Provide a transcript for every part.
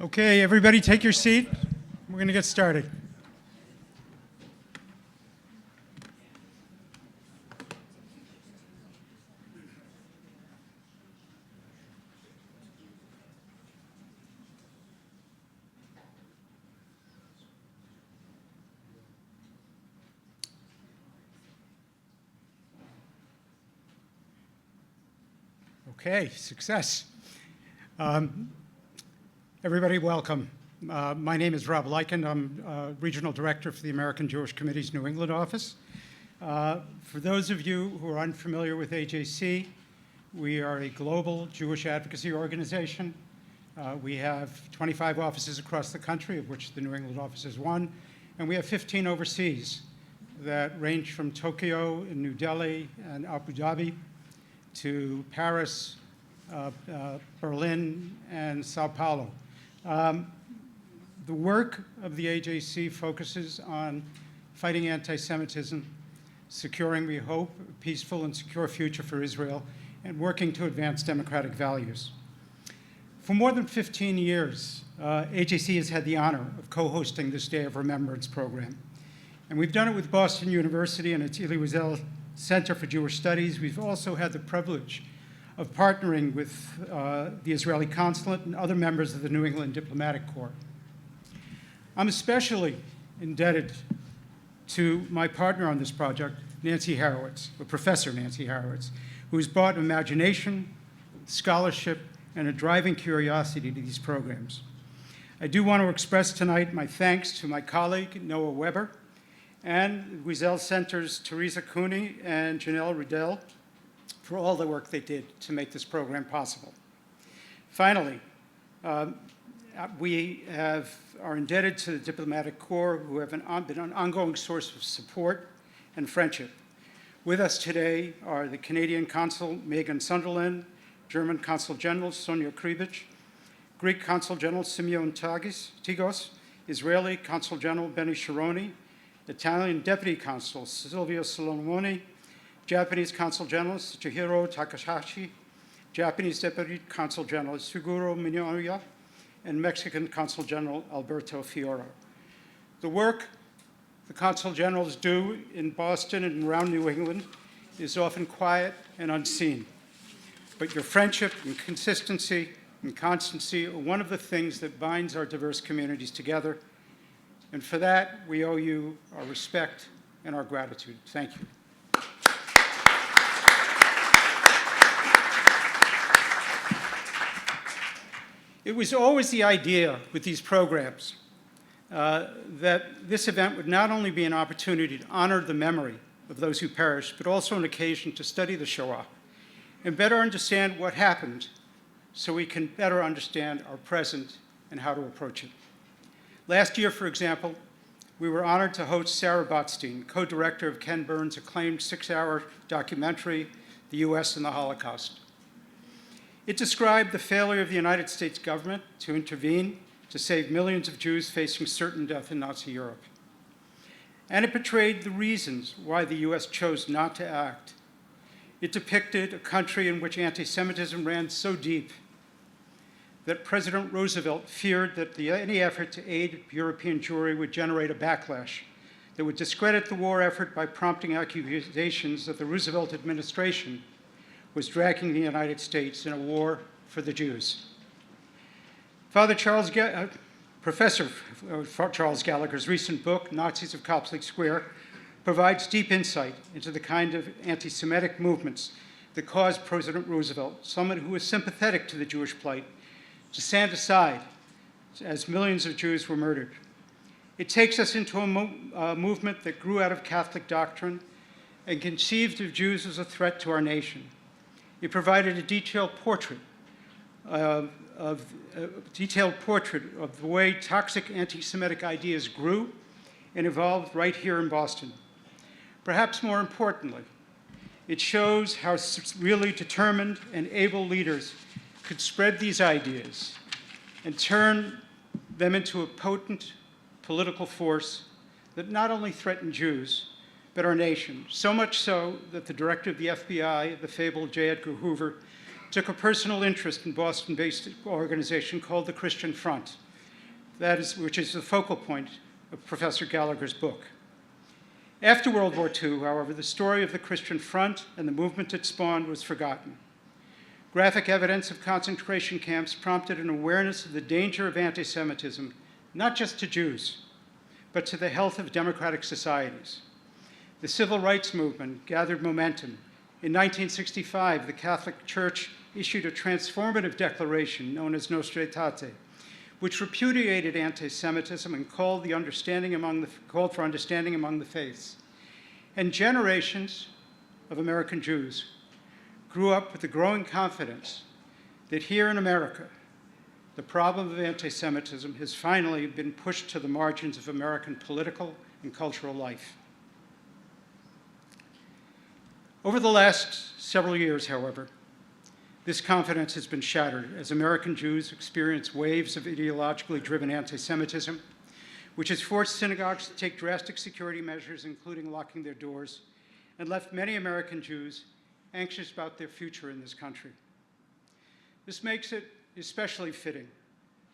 Okay, everybody take your seat. We're going to get started. Okay, success. Everybody, welcome. My name is Rob Lyken. I'm Regional Director for the American Jewish Committee's New England office. For those of you who are unfamiliar with AJC, we are a global Jewish advocacy organization. We have 25 offices across the country, of which the New England office is one, and we have 15 overseas that range from Tokyo and New Delhi and Abu Dhabi to Paris, Berlin, and Sao Paulo. The work of the AJC focuses on fighting anti-Semitism, securing, we hope, a peaceful and secure future for Israel, and working to advance democratic values. For more than 15 years, AJC has had the honor of co-hosting this Day of Remembrance program. And we've done it with Boston University and its Elie Wiesel Center for Jewish Studies. We've also had the privilege of partnering with the Israeli consulate and other members of the New England Diplomatic Corps. I'm especially indebted to my partner on this project, Nancy Harowitz, or Professor Nancy Harowitz, who has brought imagination, scholarship, and a driving curiosity to these programs. I do want to express tonight my thanks to my colleague, Noah Weber, and Wiesel Center's Teresa Cooney and Janelle Riddell for all the work they did to make this program possible. Finally, we are indebted to the Diplomatic Corps, who have been an ongoing source of support and friendship. With us today are the Canadian Consul Megan Sunderland, German Consul General Sonia Kribich, Greek Consul General Simeon Tigos, Israeli Consul General Benny Sharoni, Italian Deputy Consul Silvio Solomoni, Japanese Consul General Chihiro Takahashi, Japanese Deputy Consul General Suguro Minoya, and Mexican Consul General Alberto Fiora. The work the Consul Generals do in Boston and around New England is often quiet and unseen. But your friendship and consistency and constancy are one of the things that binds our diverse communities together. And for that, we owe you our respect and our gratitude. Thank you. It was always the idea with these programs that this event would not only be an opportunity to honor the memory of those who perished, but also an occasion to study the Shoah and better understand what happened so we can better understand our present and how to approach it. Last year, for example, we were honored to host Sarah Botstein, co-director of Ken Burns' acclaimed 6-hour documentary, The U.S. and the Holocaust. It described the failure of the United States government to intervene to save millions of Jews facing certain death in Nazi Europe. And it portrayed the reasons why the U.S. chose not to act. It depicted a country in which anti-Semitism ran so deep that President Roosevelt feared that any effort to aid European Jewry would generate a backlash that would discredit the war effort by prompting accusations that the Roosevelt administration was dragging the United States in a war for the Jews. Professor Charles Gallagher's recent book, Nazis of Copley Square, provides deep insight into the kind of anti-Semitic movements that caused President Roosevelt, someone who was sympathetic to the Jewish plight, to stand aside as millions of Jews were murdered. It takes us into a movement that grew out of Catholic doctrine and conceived of Jews as a threat to our nation. It provided a detailed portrait of the way toxic anti-Semitic ideas grew and evolved right here in Boston. Perhaps more importantly, it shows how really determined and able leaders could spread these ideas and turn them into a potent political force that not only threatened Jews, but our nation, so much so that the director of the FBI, the fabled J. Edgar Hoover, took a personal interest in Boston-based organization called the Christian Front, which is the focal point of Professor Gallagher's book. After World War II, however, the story of the Christian Front and the movement it spawned was forgotten. Graphic evidence of concentration camps prompted an awareness of the danger of anti-Semitism, not just to Jews, but to the health of democratic societies. The civil rights movement gathered momentum. In 1965, the Catholic Church issued a transformative declaration known as Nostra Aetate, which repudiated anti-Semitism and called for understanding among the faiths. And generations of American Jews grew up with the growing confidence that here in America, the problem of anti-Semitism has finally been pushed to the margins of American political and cultural life. Over the last several years, however, this confidence has been shattered as American Jews experience waves of ideologically driven anti-Semitism, which has forced synagogues to take drastic security measures, including locking their doors, and left many American Jews anxious about their future in this country. This makes it especially fitting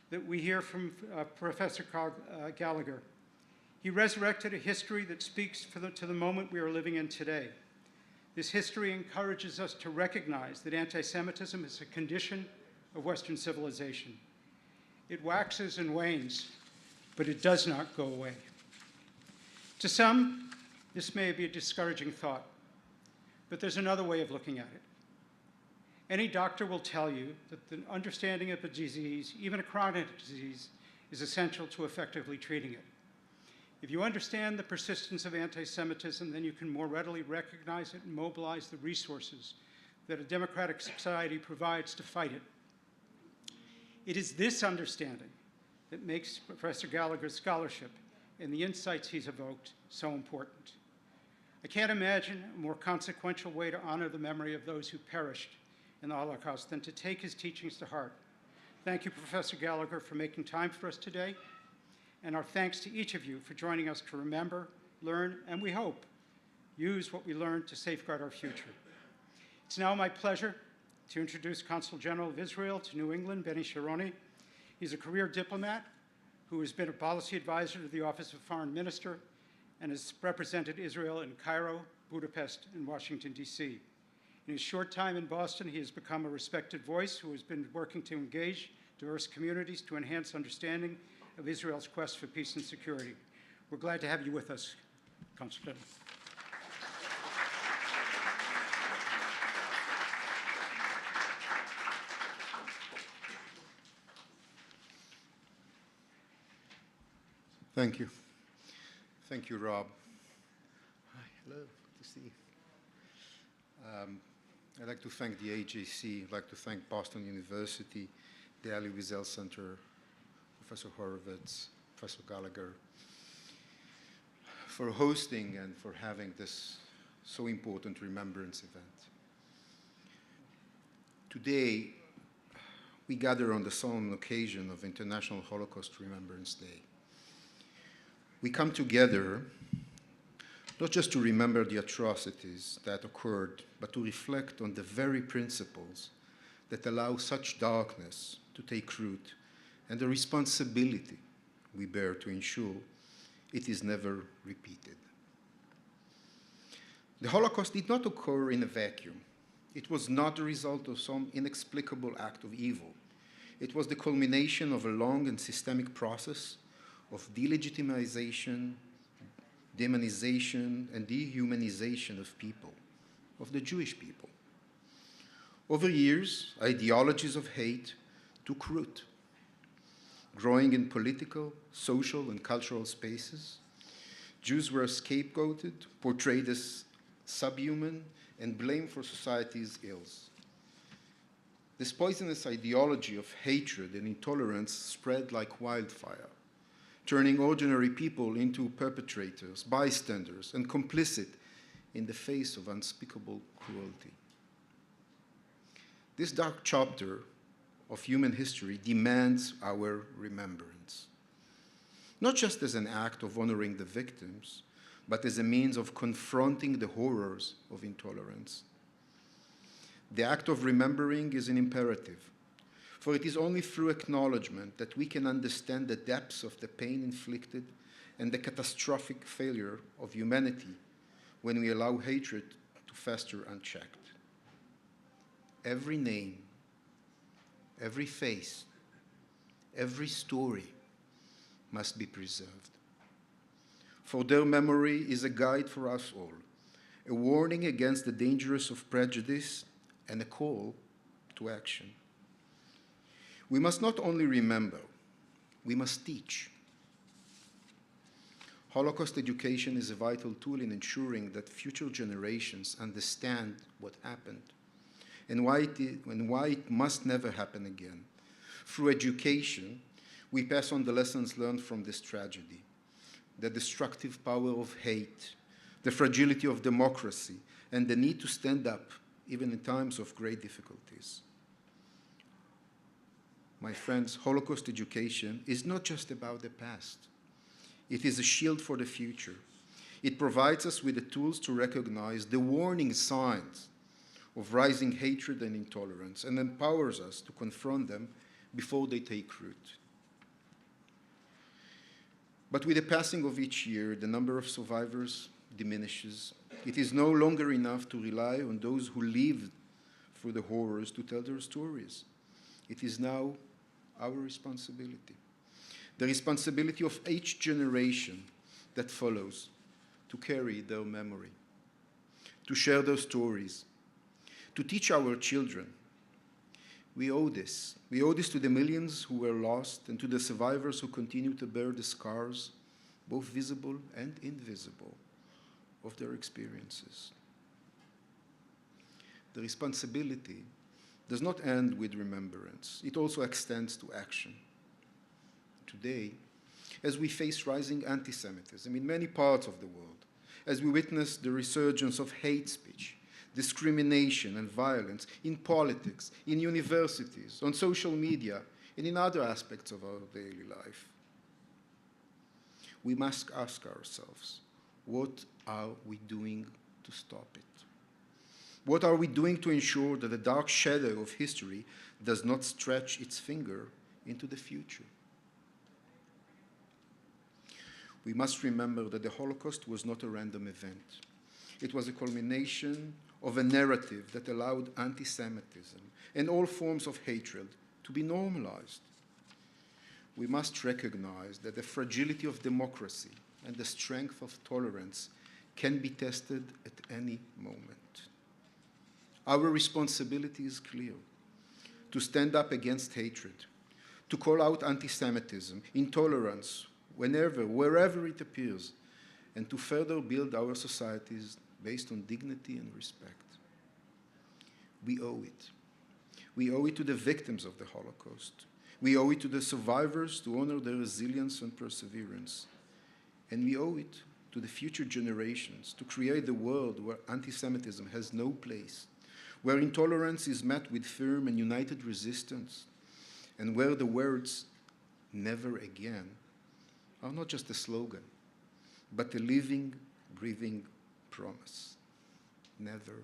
that we hear from Professor Gallagher. He resurrected a history that speaks to the moment we are living in today. This history encourages us to recognize that anti-Semitism is a condition of Western civilization. It waxes and wanes, but it does not go away. To some, this may be a discouraging thought, but there's another way of looking at it. Any doctor will tell you that the understanding of a disease, even a chronic disease, is essential to effectively treating it. If you understand the persistence of anti-Semitism, then you can more readily recognize it and mobilize the resources that a democratic society provides to fight it. It is this understanding that makes Professor Gallagher's scholarship and the insights he's evoked so important. I can't imagine a more consequential way to honor the memory of those who perished in the Holocaust than to take his teachings to heart. Thank you, Professor Gallagher, for making time for us today. And our thanks to each of you for joining us to remember, learn, and we hope, use what we learned to safeguard our future. It's now my pleasure to introduce Consul General of Israel to New England, Benny Sharoni. He's a career diplomat who has been a policy advisor to the Office of Foreign Minister and has represented Israel in Cairo, Budapest, and Washington, D.C. In his short time in Boston, he has become a respected voice who has been working to engage diverse communities to enhance understanding of Israel's quest for peace and security. We're glad to have you with us, Consul General. Thank you. Thank you, Rob. Hi, hello, good to see you. I'd like to thank the AJC. I'd like to thank Boston University, the Elie Wiesel Center, Professor Horowitz, Professor Gallagher, for hosting and for having this so important remembrance event. Today, we gather on the solemn occasion of International Holocaust Remembrance Day. We come together not just to remember the atrocities that occurred, but to reflect on the very principles that allow such darkness to take root and the responsibility we bear to ensure it is never repeated. The Holocaust did not occur in a vacuum. It was not the result of some inexplicable act of evil. It was the culmination of a long and systemic process of delegitimization, demonization, and dehumanization of people, of the Jewish people. Over years, ideologies of hate took root, growing in political, social, and cultural spaces. Jews were scapegoated, portrayed as subhuman, and blamed for society's ills. This poisonous ideology of hatred and intolerance spread like wildfire, turning ordinary people into perpetrators, bystanders, and complicit in the face of unspeakable cruelty. This dark chapter of human history demands our remembrance, not just as an act of honoring the victims, but as a means of confronting the horrors of intolerance. The act of remembering is an imperative For it is only through acknowledgement that we can understand the depths of the pain inflicted and the catastrophic failure of humanity when we allow hatred to fester unchecked. Every name, every face, every story must be preserved. For their memory is a guide for us all, a warning against the dangers of prejudice and a call to action. We must not only remember, we must teach. Holocaust education is a vital tool in ensuring that future generations understand what happened and why it must never happen again. Through education, we pass on the lessons learned from this tragedy, the destructive power of hate, the fragility of democracy, and the need to stand up even in times of great difficulties. My friends, Holocaust education is not just about the past. It is a shield for the future. It provides us with the tools to recognize the warning signs of rising hatred and intolerance and empowers us to confront them before they take root. But with the passing of each year, the number of survivors diminishes. It is no longer enough to rely on those who lived through the horrors to tell their stories. It is now our responsibility, the responsibility of each generation that follows, to carry their memory, to share their stories, to teach our children. We owe this. We owe this to the millions who were lost and to the survivors who continue to bear the scars, both visible and invisible, of their experiences. The responsibility does not end with remembrance. It also extends to action. Today, as we face rising anti-Semitism in many parts of the world, as we witness the resurgence of hate speech, discrimination and violence in politics, in universities, on social media, and in other aspects of our daily life, we must ask ourselves, what are we doing to stop it? What are we doing to ensure that the dark shadow of history does not stretch its finger into the future? We must remember that the Holocaust was not a random event. It was a culmination of a narrative that allowed anti-Semitism and all forms of hatred to be normalized. We must recognize that the fragility of democracy and the strength of tolerance can be tested at any moment. Our responsibility is clear: to stand up against hatred, to call out anti-Semitism, intolerance, wherever it appears, and to further build our societies based on dignity and respect. We owe it. We owe it to the victims of the Holocaust. We owe it to the survivors to honor their resilience and perseverance. And we owe it to the future generations to create the world where anti-Semitism has no place, where intolerance is met with firm and united resistance, and where the words "never again" are not just a slogan, but a living, breathing promise. Never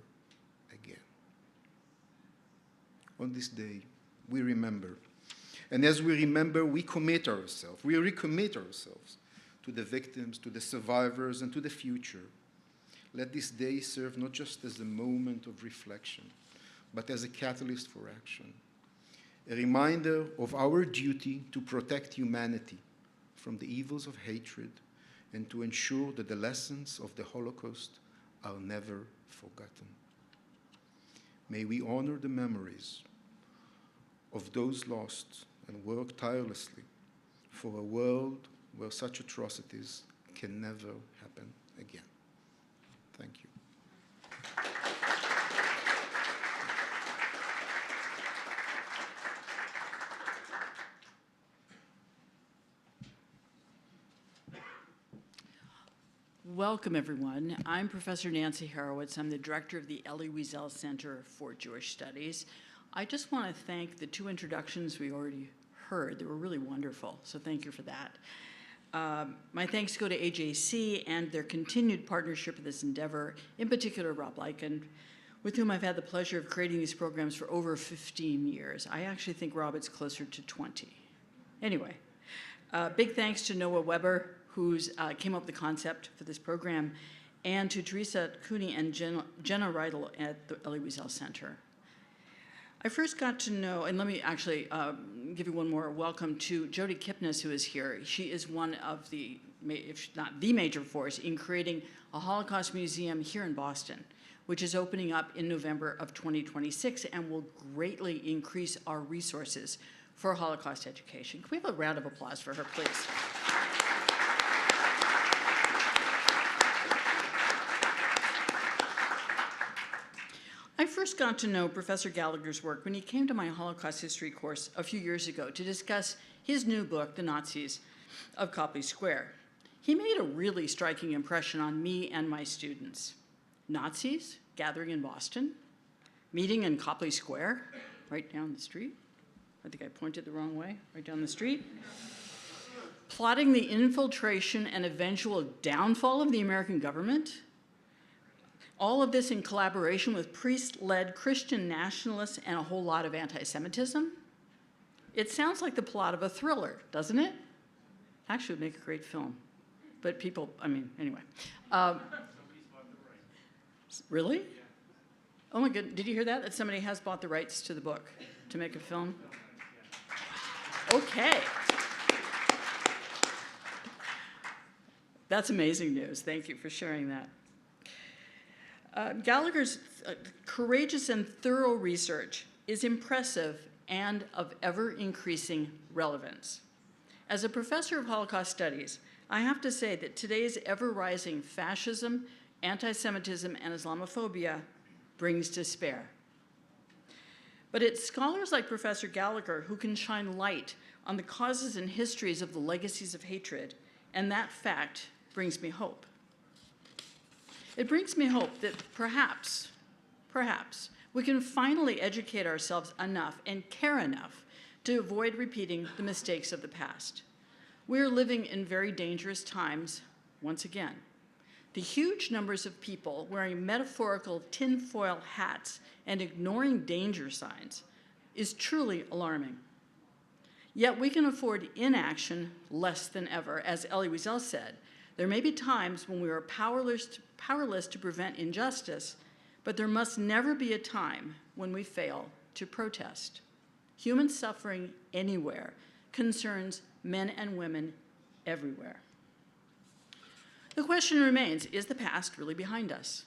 again. On this day, we remember. And as we remember, we commit ourselves, we recommit ourselves to the victims, to the survivors, and to the future. Let this day serve not just as a moment of reflection, but as a catalyst for action, a reminder of our duty to protect humanity from the evils of hatred and to ensure that the lessons of the Holocaust are never forgotten. May we honor the memories of those lost and work tirelessly for a world where such atrocities can never happen again. Thank you. Welcome, everyone. I'm Professor Nancy Horowitz. I'm the director of the Elie Wiesel Center for Jewish Studies. I just want to thank the two introductions we already heard. They were really wonderful, so thank you for that. My thanks go to AJC and their continued partnership in this endeavor, in particular Rob Lyken. with whom I've had the pleasure of creating these programs for over 15 years. I actually think, Rob, it's closer to 20. Anyway, big thanks to Noah Weber, who's came up with the concept for this program, and to Teresa Cooney and Jenna Reidel at the Elie Wiesel Center. I first got to know, and let me actually give you one more welcome to Jody Kipnis, who is here. She is one of the, if not the major force, in creating a Holocaust museum here in Boston, which is opening up in November of 2026 and will greatly increase our resources for Holocaust education. Can we have a round of applause for her, please? I first got to know Professor Gallagher's work when he came to my Holocaust history course a few years ago to discuss his new book, The Nazis of Copley Square. He made a really striking impression on me and my students. Nazis gathering in Boston, meeting in Copley Square, right down the street. I think I pointed the wrong way, right down the street. Plotting the infiltration and eventual downfall of the American government. All of this in collaboration with priest-led Christian nationalists and a whole lot of anti-Semitism. It sounds like the plot of a thriller, doesn't it? Actually, it would make a great film. But people, I mean, anyway. Really? Oh my goodness, did you hear that? That somebody has bought the rights to the book to make a film? Okay. That's amazing news. Thank you for sharing that. Gallagher's courageous and thorough research is impressive and of ever-increasing relevance. As a professor of Holocaust studies, I have to say that today's ever-rising fascism, anti-Semitism, and Islamophobia brings despair. But it's scholars like Professor Gallagher who can shine light on the causes and histories of the legacies of hatred, and that fact brings me hope. It brings me hope that perhaps, we can finally educate ourselves enough and care enough to avoid repeating the mistakes of the past. We're living in very dangerous times once again. The huge numbers of people wearing metaphorical tinfoil hats and ignoring danger signs is truly alarming. Yet we can afford inaction less than ever. As Elie Wiesel said, there may be times when we are powerless to prevent injustice, but there must never be a time when we fail to protest. Human suffering anywhere concerns men and women everywhere. The question remains, is the past really behind us?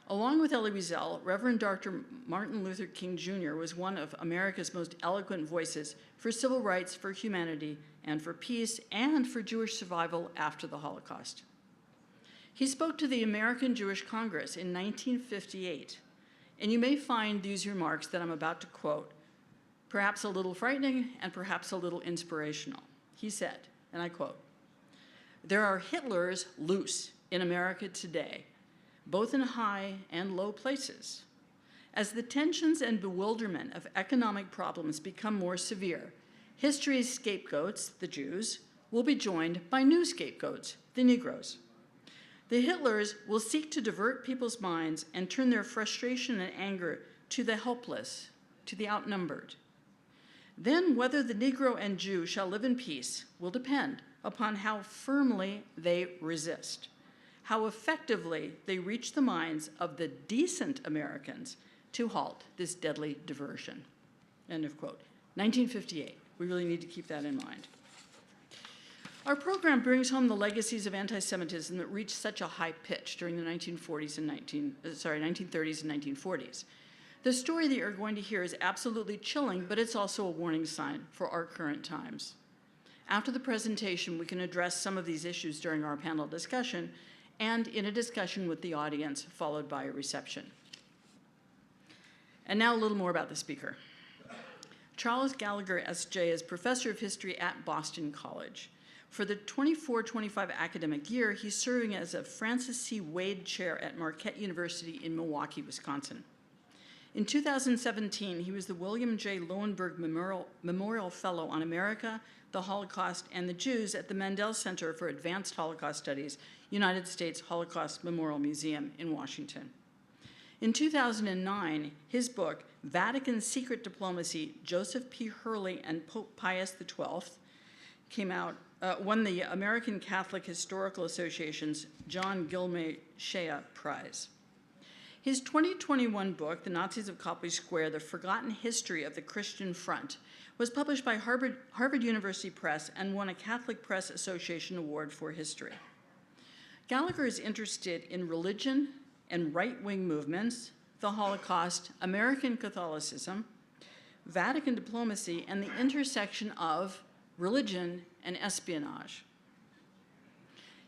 Along with Elie Wiesel, Reverend Dr. Martin Luther King Jr. was one of America's most eloquent voices for civil rights, for humanity, and for peace, and for Jewish survival after the Holocaust. He spoke to the American Jewish Congress in 1958, and you may find these remarks that I'm about to quote perhaps a little frightening and perhaps a little inspirational. He said, and I quote, "There are Hitlers loose in America today, both in high and low places. As the tensions and bewilderment of economic problems become more severe, history's scapegoats, the Jews, will be joined by new scapegoats, the Negroes. The Hitlers will seek to divert people's minds and turn their frustration and anger to the helpless, to the outnumbered. Then whether the Negro and Jew shall live in peace will depend upon how firmly they resist, how effectively they reach the minds of the decent Americans to halt this deadly diversion." End of quote. 1958. We really need to keep that in mind. Our program brings home the legacies of anti-Semitism that reached such a high pitch during the 1930s and 1940s. The story that you're going to hear is absolutely chilling, but it's also a warning sign for our current times. After the presentation, we can address some of these issues during our panel discussion and in a discussion with the audience, followed by a reception. And now a little more about the speaker. Charles Gallagher, S.J., is professor of history at Boston College. For the 24-25 academic year, he's serving as a Francis C. Wade Chair at Marquette University in Milwaukee, Wisconsin. In 2017, he was the William J. Lowenberg Memorial Fellow on America, the Holocaust, and the Jews at the Mandel Center for Advanced Holocaust Studies, United States Holocaust Memorial Museum in Washington. In 2009, his book, Vatican's Secret Diplomacy, Joseph P. Hurley and Pope Pius XII, came out, won the American Catholic Historical Association's John Gilmay Shea Prize. His 2021 book, The Nazis of Copley Square, The Forgotten History of the Christian Front, was published by Harvard University Press and won a Catholic Press Association Award for History. Gallagher is interested in religion and right-wing movements, the Holocaust, American Catholicism, Vatican diplomacy, and the intersection of religion and espionage.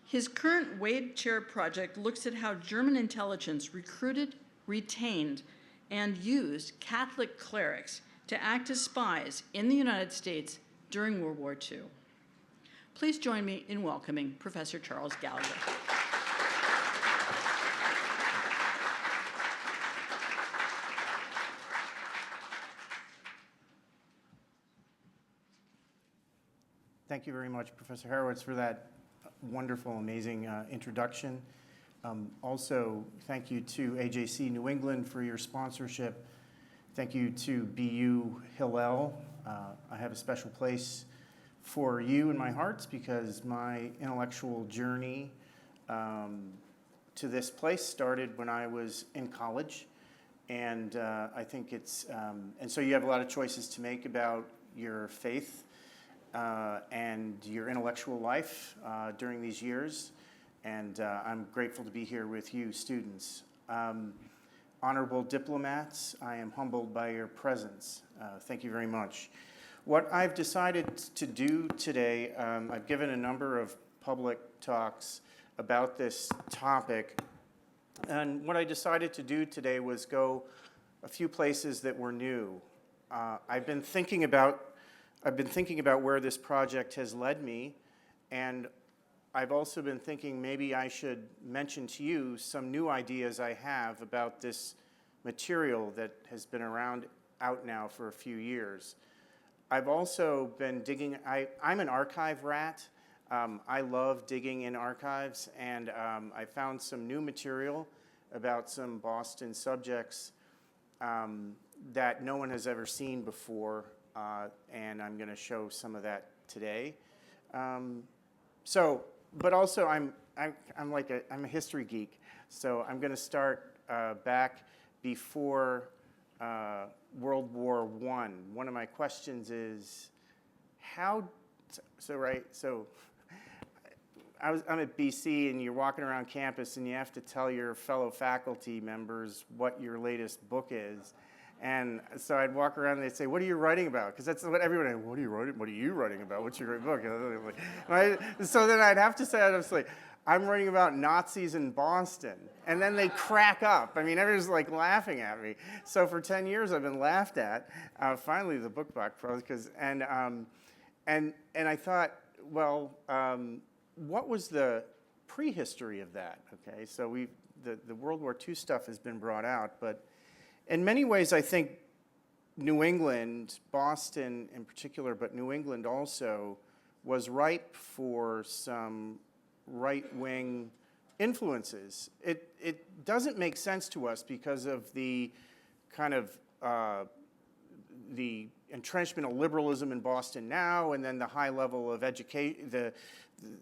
His current Wade Chair project looks at how German intelligence recruited, retained, and used Catholic clerics to act as spies in the United States during World War II. Please join me in welcoming Professor Charles Gallagher. Thank you very much, Professor Horowitz, for that wonderful, amazing introduction. Also, thank you to AJC New England for your sponsorship. Thank you to BU Hillel. I have a special place for you in my heart because my intellectual journey to this place started when I was in college. And I think it's, and so you have a lot of choices to make about your faith and your intellectual life during these years. And I'm grateful to be here with you, students. Honorable diplomats, I am humbled by your presence. Thank you very much. What I've decided to do today, I've given a number of public talks about this topic. And what I decided to do today was go a few places that were new. I've been thinking about where this project has led me, and I've also been thinking maybe I should mention to you some new ideas I have about this material that has been out now for a few years. I've also been digging, I'm an archive rat. I love digging in archives, and I found some new material about some Boston subjects that no one has ever seen before. And I'm going to show some of that today. But also I'm a history geek, so I'm going to start back before World War I. One of my questions is I'm at BC, and you're walking around campus, and you have to tell your fellow faculty members what your latest book is. And so I'd walk around and they'd say, "What are you writing about?" Because that's what everyone, "What are you writing? What are you writing about? What's your great book?" So then I'd have to say, "I'm writing about Nazis in Boston." And then they crack up. I mean, everyone's like laughing at me. So for 10 years I've been laughed at. Finally the book back, and I thought, well, what was the prehistory of that? Okay, so the World War II stuff has been brought out, but in many ways, I think New England, Boston in particular, but New England also, was ripe for some right-wing influences. It doesn't make sense to us because of the kind of the entrenchment of liberalism in Boston now, and then the high level of education,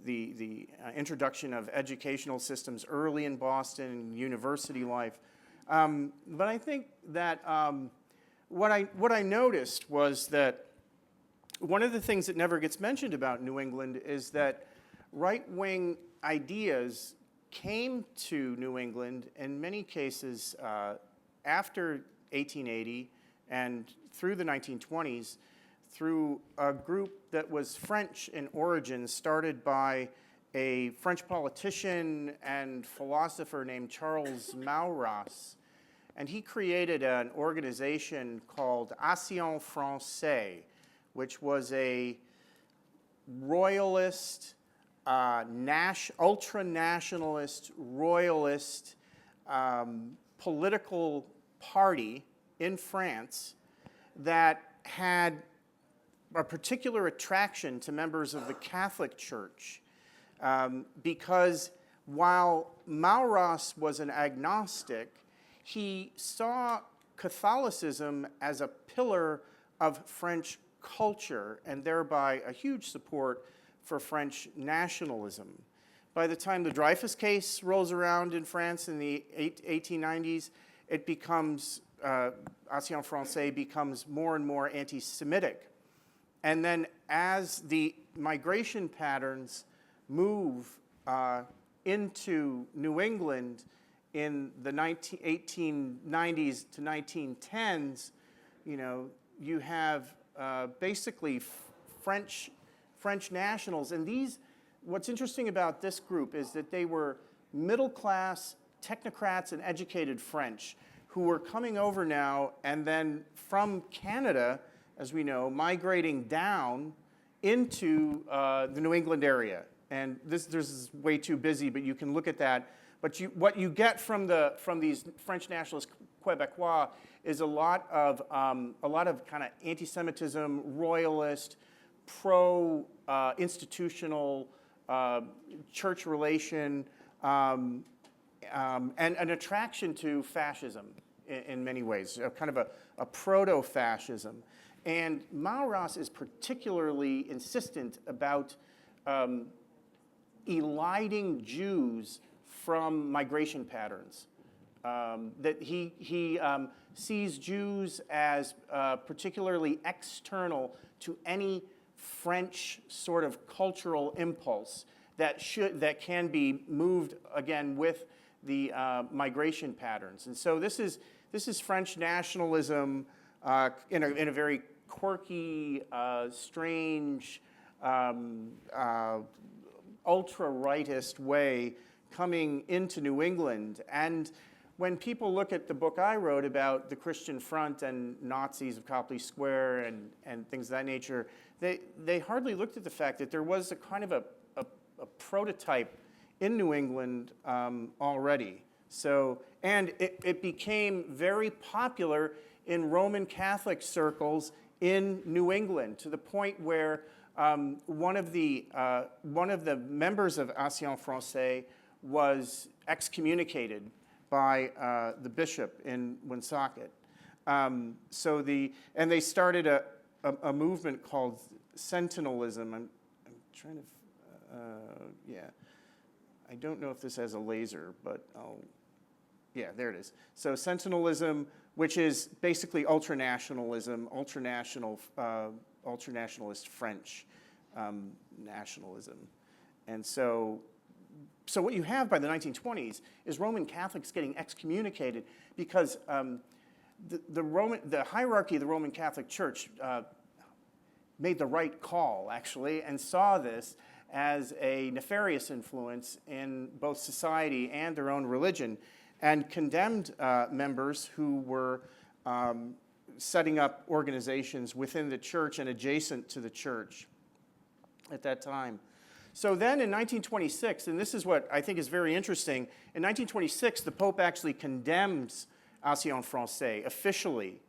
the introduction of educational systems early in Boston, university life. But I think that what I noticed was that one of the things that never gets mentioned about New England is that right-wing ideas came to New England in many cases after 1880 and through the 1920s through a group that was French in origin, started by a French politician and philosopher named Charles Maurras. And he created an organization called Action Française, which was a royalist, ultra-nationalist, royalist political party in France that had a particular attraction to members of the Catholic Church. Because while Maurras was an agnostic, he saw Catholicism as a pillar of French culture and thereby a huge support for French nationalism. By the time the Dreyfus case rolls around in France in the 1890s, it becomes, Ancien Français becomes more and more anti-Semitic. And then as the migration patterns move into New England in the 1890s to 1910s, you know, you have basically French nationals. And these, what's interesting about this group is that they were middle-class technocrats and educated French who were coming over now and then from Canada, as we know, migrating down into the New England area. And this is way too busy, but you can look at that. But what you get from these French nationalist Quebecois is a lot of kind of anti-Semitism, royalist, pro-institutional church relation, and an attraction to fascism in many ways, kind of a proto-fascism. And Maurras is particularly insistent about eliding Jews from migration patterns. That he sees Jews as particularly external to any French sort of cultural impulse that can be moved again with the migration patterns. And so this is French nationalism in a very quirky, strange, ultra-rightist way coming into New England. And when people look at the book I wrote about the Christian Front and Nazis of Copley Square and things of that nature, they hardly looked at the fact that there was a kind of a prototype in New England already. So, and it became very popular in Roman Catholic circles in New England to the point where one of the members of Ancien Français was excommunicated by the bishop in Woonsocket. And they started a movement called Sentinelism. I'm trying to, yeah. I don't know if this has a laser, but yeah, there it is. So Sentinelism, which is basically ultranationalism, ultranationalist French nationalism. And so what you have by the 1920s is Roman Catholics getting excommunicated because the hierarchy of the Roman Catholic Church made the right call, actually, and saw this as a nefarious influence in both society and their own religion, and condemned members who were setting up organizations within the church and adjacent to the church at that time. So then in 1926, and this is what I think is very interesting, in 1926 the Pope actually condemns Ancien Français officially.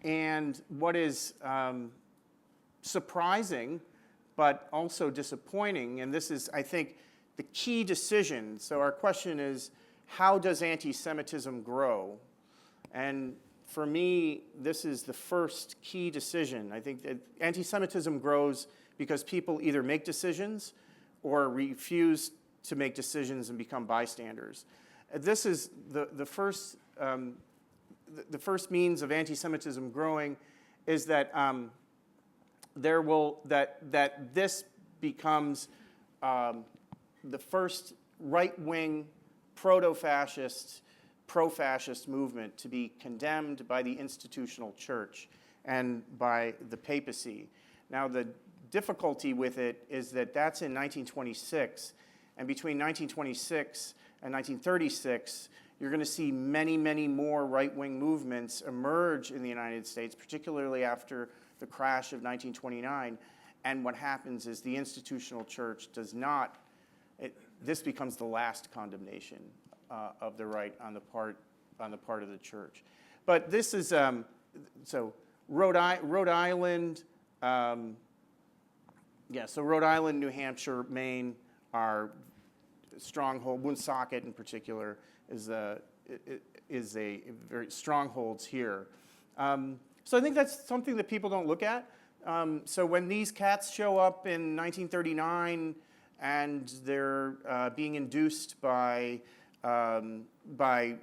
And what is surprising but also disappointing, and this is, I think, the key decision. So our question is, how does anti-Semitism grow? And for me, this is the first key decision. I think that anti-Semitism grows because people either make decisions or refuse to make decisions and become bystanders. This is the first means of anti-Semitism growing is that that this becomes the first right-wing proto-fascist, pro-fascist movement to be condemned by the institutional church and by the papacy. Now, the difficulty with it is that that's in 1926, and between 1926 and 1936, you're going to see many, many more right-wing movements emerge in the United States, particularly after the crash of 1929. And what happens is the institutional church does not, this becomes the last condemnation of the right on the part of the church. But this is, so Rhode Island, so Rhode Island, New Hampshire, Maine are stronghold. Woonsocket in particular is a very strongholds here. So I think that's something that people don't look at. So when these cats show up in 1939 and they're being induced by Nazi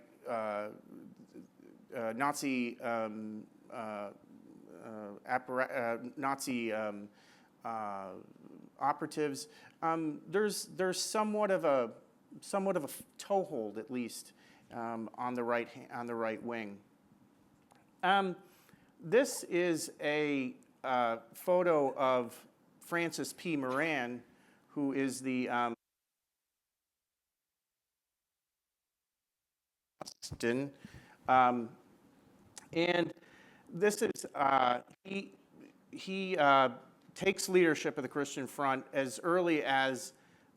Nazi operatives, there's somewhat of a toehold, at least, on the right wing. This is a photo of Francis P. Moran, who is the Boston, and this is he takes leadership of the Christian Front as early as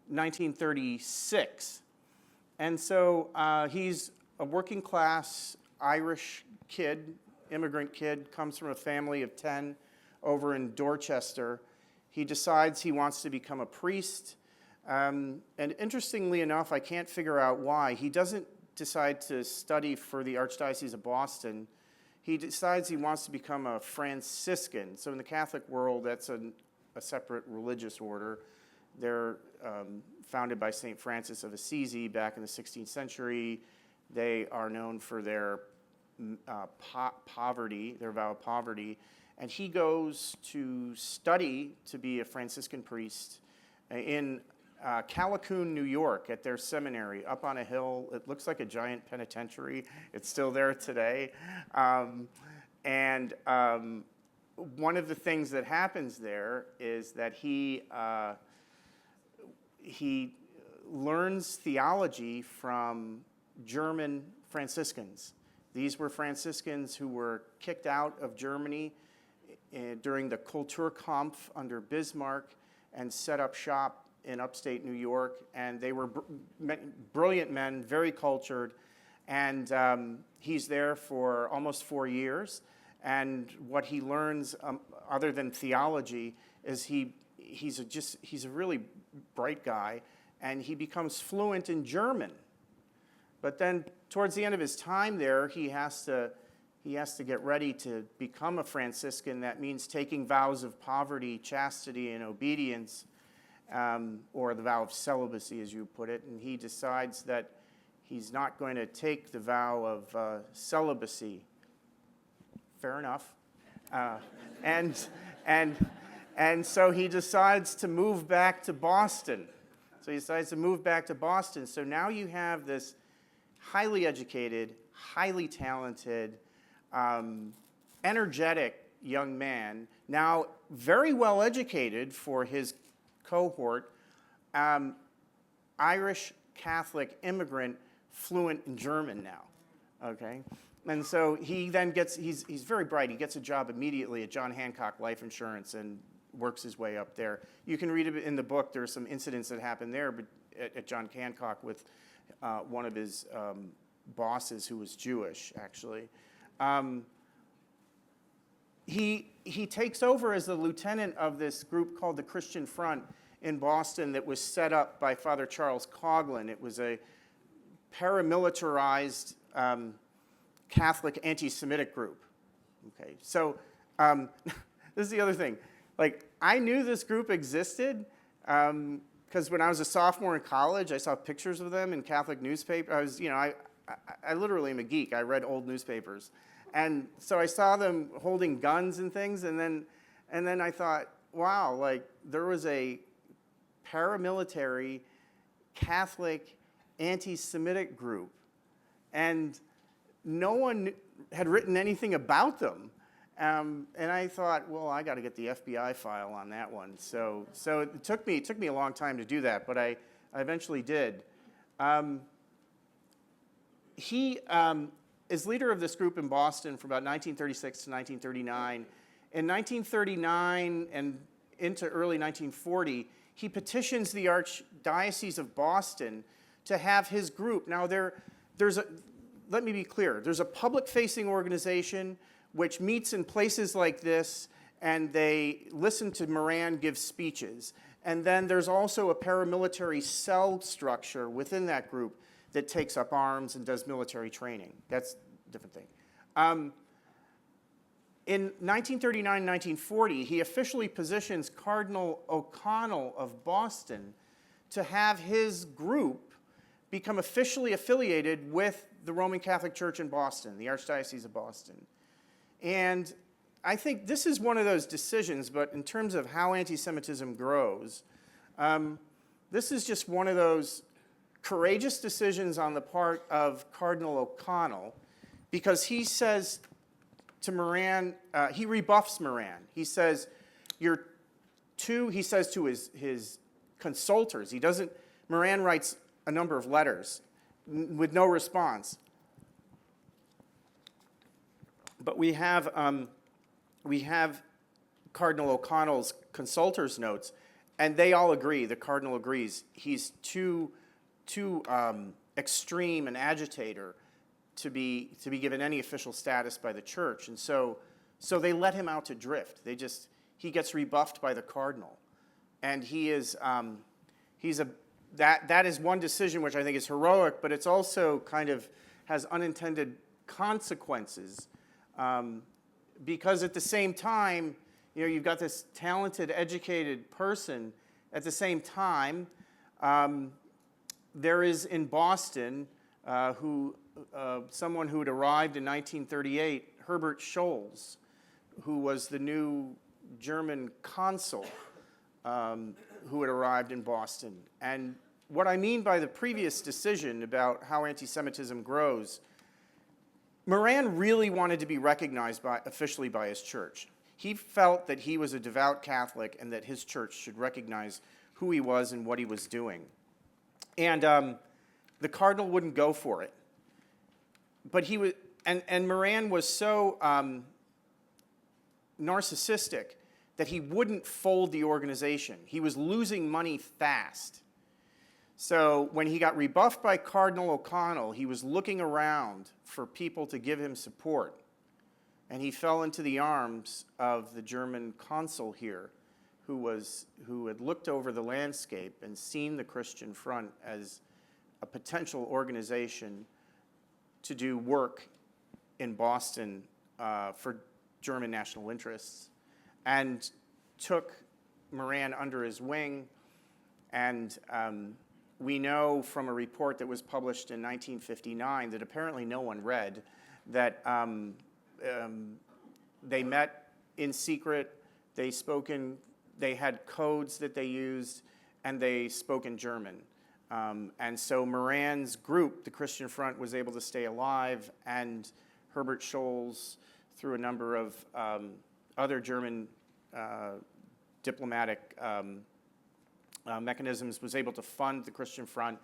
1936, and so he's a working class Irish kid, immigrant kid, comes from a family of 10 over in Dorchester. He decides he wants to become a priest, and interestingly enough, I can't figure out why. He doesn't decide to study for the Archdiocese of Boston. He decides he wants to become a Franciscan. So in the Catholic world, that's a separate religious order. They're founded by St. Francis of Assisi back in the 16th century. They are known for their poverty, their vow of poverty. And he goes to study to be a Franciscan priest in Callicoon, New York, at their seminary, up on a hill. It looks like a giant penitentiary. It's still there today. One of the things that happens there is that he learns theology from German Franciscans. These were Franciscans who were kicked out of Germany during the Kulturkampf under Bismarck and set up shop in upstate New York. And they were brilliant men, very cultured. And he's there for almost 4 years. And what he learns, other than theology, is he's a really bright guy, and he becomes fluent in German. But then towards the end of his time there, he has to get ready to become a Franciscan. That means taking vows of poverty, chastity, and obedience, or the vow of celibacy, as you put it. And he decides that he's not going to take the vow of celibacy. Fair enough. And so he decides to move back to Boston. So now you have this highly educated, highly talented, energetic young man, now very well educated for his cohort, Irish Catholic immigrant, fluent in German now, okay? And so he then he's very bright. He gets a job immediately at John Hancock Life Insurance and works his way up there. You can read it in the book. There are some incidents that happened there at John Hancock with one of his bosses who was Jewish, actually. He takes over as the lieutenant of this group called the Christian Front in Boston that was set up by Father Charles Coughlin. It was a paramilitarized Catholic anti-Semitic group. Okay, so this is the other thing. Like, I knew this group existed because when I was a sophomore in college, I saw pictures of them in Catholic newspapers. I literally am a geek. I read old newspapers, and so I saw them holding guns and things, and then I thought, wow, like there was a paramilitary Catholic anti-Semitic group, and no one had written anything about them. And I thought, well, I got to get the FBI file on that one. So it took me a long time to do that, but I eventually did. He is leader of this group in Boston from about 1936 to 1939. In 1939 and into early 1940, he petitions the Archdiocese of Boston to have his group. Now, let me be clear. There's a public-facing organization which meets in places like this, and they listen to Moran give speeches. And then there's also a paramilitary cell structure within that group that takes up arms and does military training. That's a different thing. In 1939-1940, he officially positions Cardinal O'Connell of Boston to have his group become officially affiliated with the Roman Catholic Church in Boston, the Archdiocese of Boston. And I think this is one of those decisions, but in terms of how anti-Semitism grows, this is just one of those courageous decisions on the part of Cardinal O'Connell, because he says to Moran, he rebuffs Moran. He says, he says to his consultors, Moran writes a number of letters with no response. But we have Cardinal O'Connell's consultors' notes, and they all agree, the Cardinal agrees, he's too extreme an agitator to be given any official status by the church. And so they let him out to drift. He gets rebuffed by the cardinal. And that is one decision which I think is heroic, but it's also kind of has unintended consequences. Because at the same time, you've got this talented, educated person. At the same time, there is in Boston someone who had arrived in 1938, Herbert Scholz, who was the new German consul who had arrived in Boston. And what I mean by the previous decision about how anti-Semitism grows, Moran really wanted to be recognized officially by his church. He felt that he was a devout Catholic and that his church should recognize who he was and what he was doing. And the cardinal wouldn't go for it. But he was, and Moran was so narcissistic that he wouldn't fold the organization. He was losing money fast. So when he got rebuffed by Cardinal O'Connell, he was looking around for people to give him support. And he fell into the arms of the German consul here, who had looked over the landscape and seen the Christian Front as a potential organization to do work in Boston for German national interests, and took Moran under his wing. And we know from a report that was published in 1959 that apparently no one read, that they met in secret, they had codes that they used, and they spoke in German. And so Moran's group, the Christian Front, was able to stay alive, and Herbert Scholz, through a number of other German diplomatic mechanisms, was able to fund the Christian Front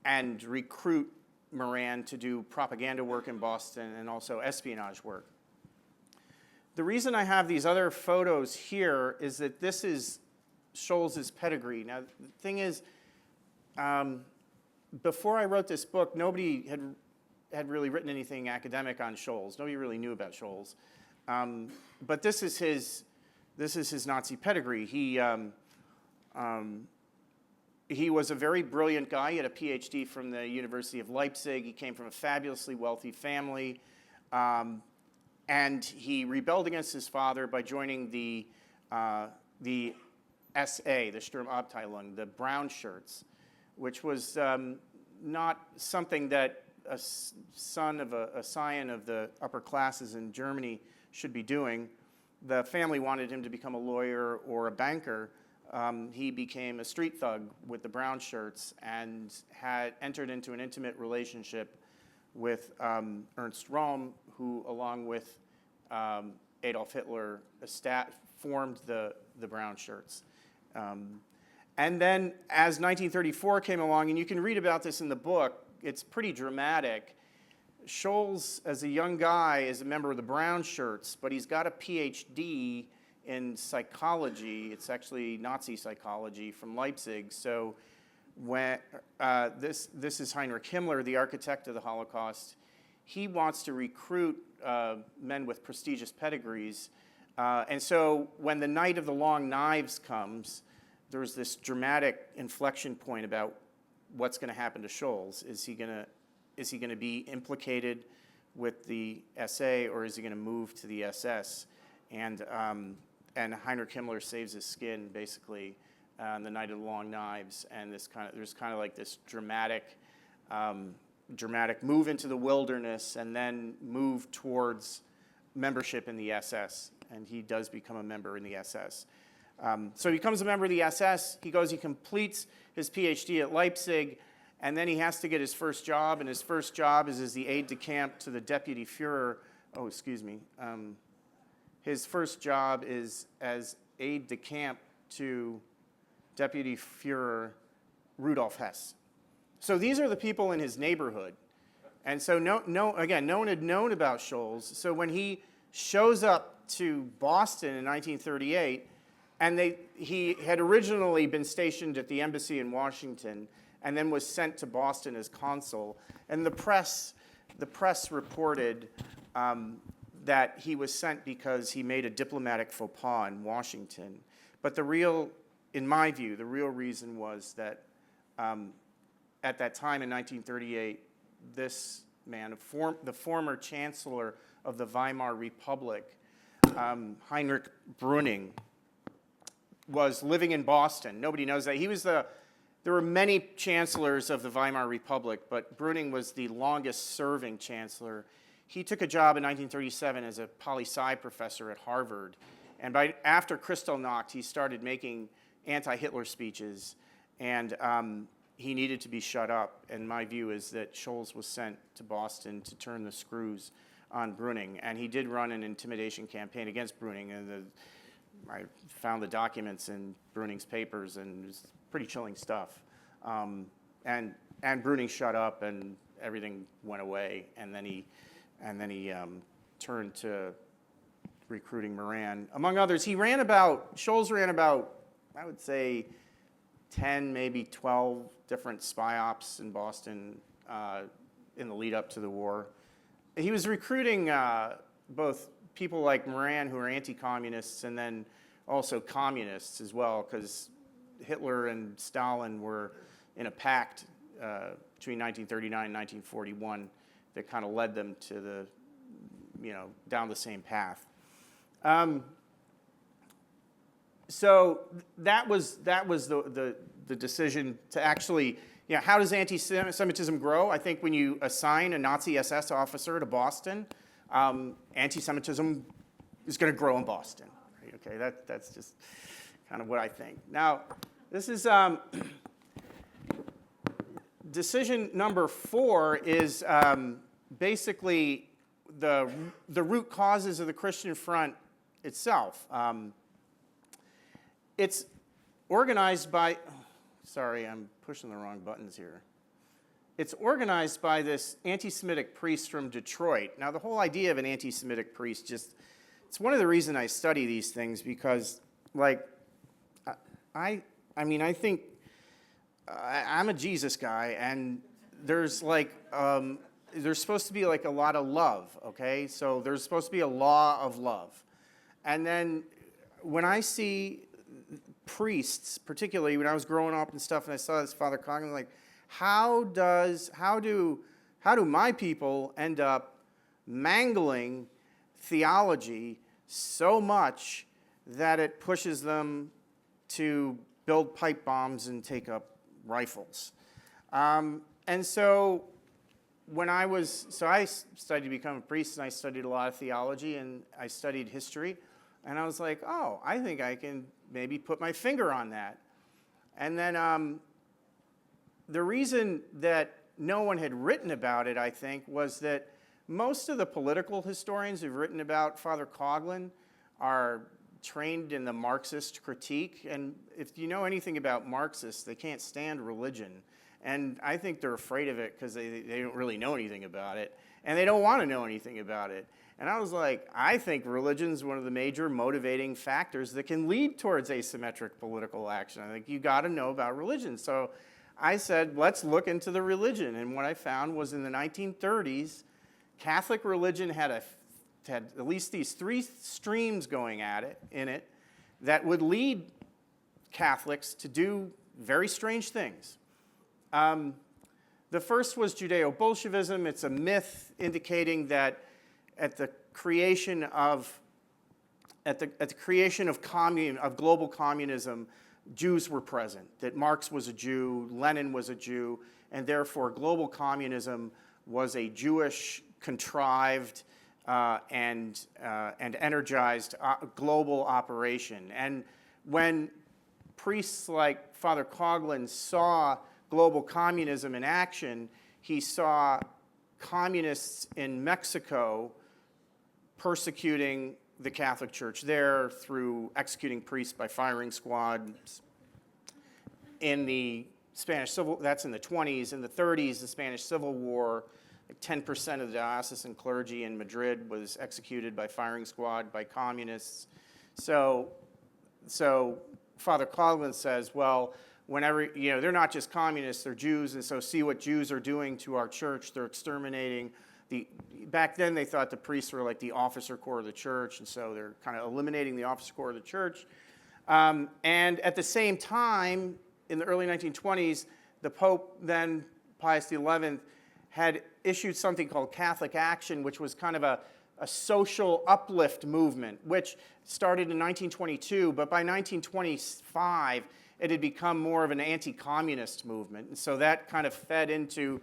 and recruit Moran to do propaganda work in Boston and also espionage work. The reason I have these other photos here is that this is Scholz's pedigree. Now, the thing is, before I wrote this book, nobody had really written anything academic on Scholz. Nobody really knew about Scholz. But this is his Nazi pedigree. He was a very brilliant guy. He had a PhD from the University of Leipzig. He came from a fabulously wealthy family. And he rebelled against his father by joining the SA, the Sturmabteilung, the brown shirts, which was not something that a son of a scion of the upper classes in Germany should be doing. The family wanted him to become a lawyer or a banker. He became a street thug with the brown shirts and had entered into an intimate relationship with Ernst Röhm, who, along with Adolf Hitler, formed the brown shirts. And then as 1934 came along, and you can read about this in the book, it's pretty dramatic. Scholz, as a young guy, is a member of the brown shirts, but he's got a PhD in psychology. It's actually Nazi psychology from Leipzig. So when this is Heinrich Himmler, the architect of the Holocaust. He wants to recruit men with prestigious pedigrees. And so when the Night of the Long Knives comes, there's this dramatic inflection point about what's going to happen to Scholz. Is he going to be implicated with the SA, or is he going to move to the SS? And Heinrich Himmler saves his skin basically on the Night of the Long Knives, and there's kind of like this dramatic move into the wilderness, and then move towards membership in the SS, and he does become a member in the SS. So he becomes a member of the SS. He completes his PhD at Leipzig, and then he has to get his first job, and his first job is as the aide-de-camp to the deputy Führer. Oh, excuse me. His first job is as aide-de-camp to Deputy Führer Rudolf Hess. So these are the people in his neighborhood. And so no one had known about Scholz. So when he shows up to Boston in 1938, and he had originally been stationed at the embassy in Washington, and then was sent to Boston as consul. And the press reported that he was sent because he made a diplomatic faux pas in Washington. But in my view, the real reason was that at that time in 1938, this man, the former chancellor of the Weimar Republic, Heinrich Brüning, was living in Boston. Nobody knows that. There were many chancellors of the Weimar Republic, but Brüning was the longest-serving chancellor. He took a job in 1937 as a poli-sci professor at Harvard. And after Kristallnacht, he started making anti-Hitler speeches, and he needed to be shut up. And my view is that Scholz was sent to Boston to turn the screws on Brüning. And he did run an intimidation campaign against Brüning. And I found the documents in Brüning's papers, and it was pretty chilling stuff. And Brüning shut up, and everything went away. And then he turned to recruiting Moran. Among others, Scholz ran about, I would say, 10, maybe 12 different spy ops in Boston in the lead up to the war. He was recruiting both people like Moran, who are anti-communists, and then also communists as well, because Hitler and Stalin were in a pact between 1939 and 1941 that kind of led them to down the same path. So that was the decision to actually, how does anti-Semitism grow? I think when you assign a Nazi SS officer to Boston, anti-Semitism is going to grow in Boston. Right? Okay, that's just kind of what I think. Now, this is decision number 4 is basically the root causes of the Christian Front itself. It's organized by, sorry, I'm pushing the wrong buttons here. It's organized by this anti-Semitic priest from Detroit. Now, the whole idea of an anti-Semitic priest it's one of the reasons I study these things, because, I think I'm a Jesus guy, and there's supposed to be a lot of love, okay? So there's supposed to be a law of love. And then when I see priests, particularly when I was growing up and stuff, and I saw this Father Coughlin, like, how do my people end up mangling theology so much that it pushes them to build pipe bombs and take up rifles? And so I studied to become a priest, and I studied a lot of theology, and I studied history, and I was like, oh, I think I can maybe put my finger on that. And then the reason that no one had written about it, I think, was that most of the political historians who've written about Father Coughlin are trained in the Marxist critique. And if you know anything about Marxists, they can't stand religion. And I think they're afraid of it because they don't really know anything about it. And they don't want to know anything about it. And I was like, I think religion's one of the major motivating factors that can lead towards asymmetric political action. I think you got to know about religion. So I said, let's look into the religion. And what I found was in the 1930s, Catholic religion had at least these 3 streams going at it in it that would lead Catholics to do very strange things. The first was Judeo-Bolshevism. It's a myth indicating that at the creation of global communism, Jews were present. That Marx was a Jew, Lenin was a Jew, and therefore global communism was a Jewish, contrived, and energized global operation. And when priests like Father Coughlin saw global communism in action, he saw communists in Mexico persecuting the Catholic Church there through executing priests by firing squads. In the Spanish Civil, that's in the 20s. In the 30s, the Spanish Civil War, like 10% of the diocesan clergy in Madrid was executed by firing squad by communists. So Father Coughlin says, well, whenever, they're not just communists, they're Jews, and so see what Jews are doing to our church. They're exterminating. Back then they thought the priests were like the officer corps of the church, and so they're kind of eliminating the officer corps of the church. And at the same time, in the early 1920s, the Pope, then Pius XI, had issued something called Catholic Action, which was kind of a social uplift movement, which started in 1922, but by 1925, it had become more of an anti-communist movement. And so that kind of fed into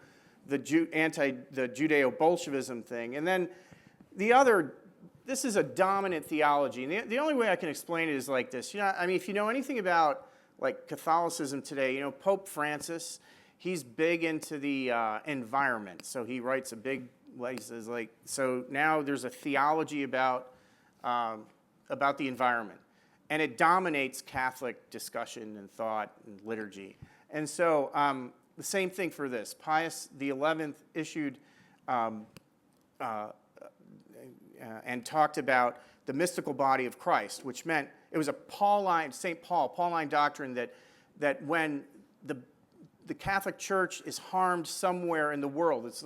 the Judeo-Bolshevism thing. And then this is a dominant theology. And the only way I can explain it is like this. If you know anything about like Catholicism today, Pope Francis, he's big into the environment. So he writes a big, he says so now there's a theology about the environment. And it dominates Catholic discussion and thought and liturgy. And so the same thing for this. Pius XI issued and talked about the mystical body of Christ, which meant it was a Pauline doctrine that when the Catholic Church is harmed somewhere in the world, it's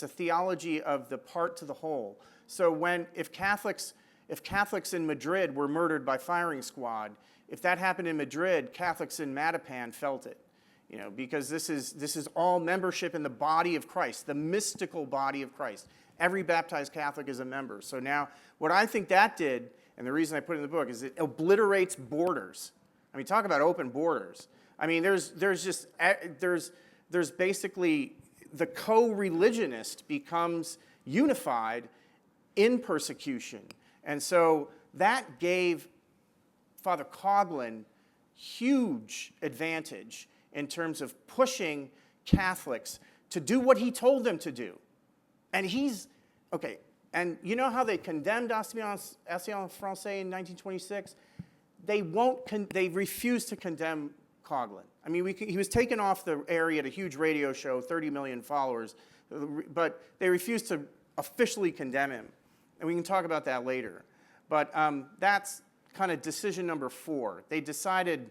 a theology of the part to the whole. So if Catholics in Madrid were murdered by firing squad, if that happened in Madrid, Catholics in Mattapan felt it, because this is all membership in the body of Christ, the mystical body of Christ. Every baptized Catholic is a member. So now, what I think that did, and the reason I put it in the book, is it obliterates borders. Talk about open borders. There's basically the co-religionist becomes unified in persecution. And so that gave Father Coughlin huge advantage in terms of pushing Catholics to do what he told them to do. And and you know how they condemned Assemblée Française in 1926? They refused to condemn Coughlin. He was taken off the air, he had a huge radio show, 30 million followers, but they refused to officially condemn him. And we can talk about that later. But that's kind of decision number 4. They decided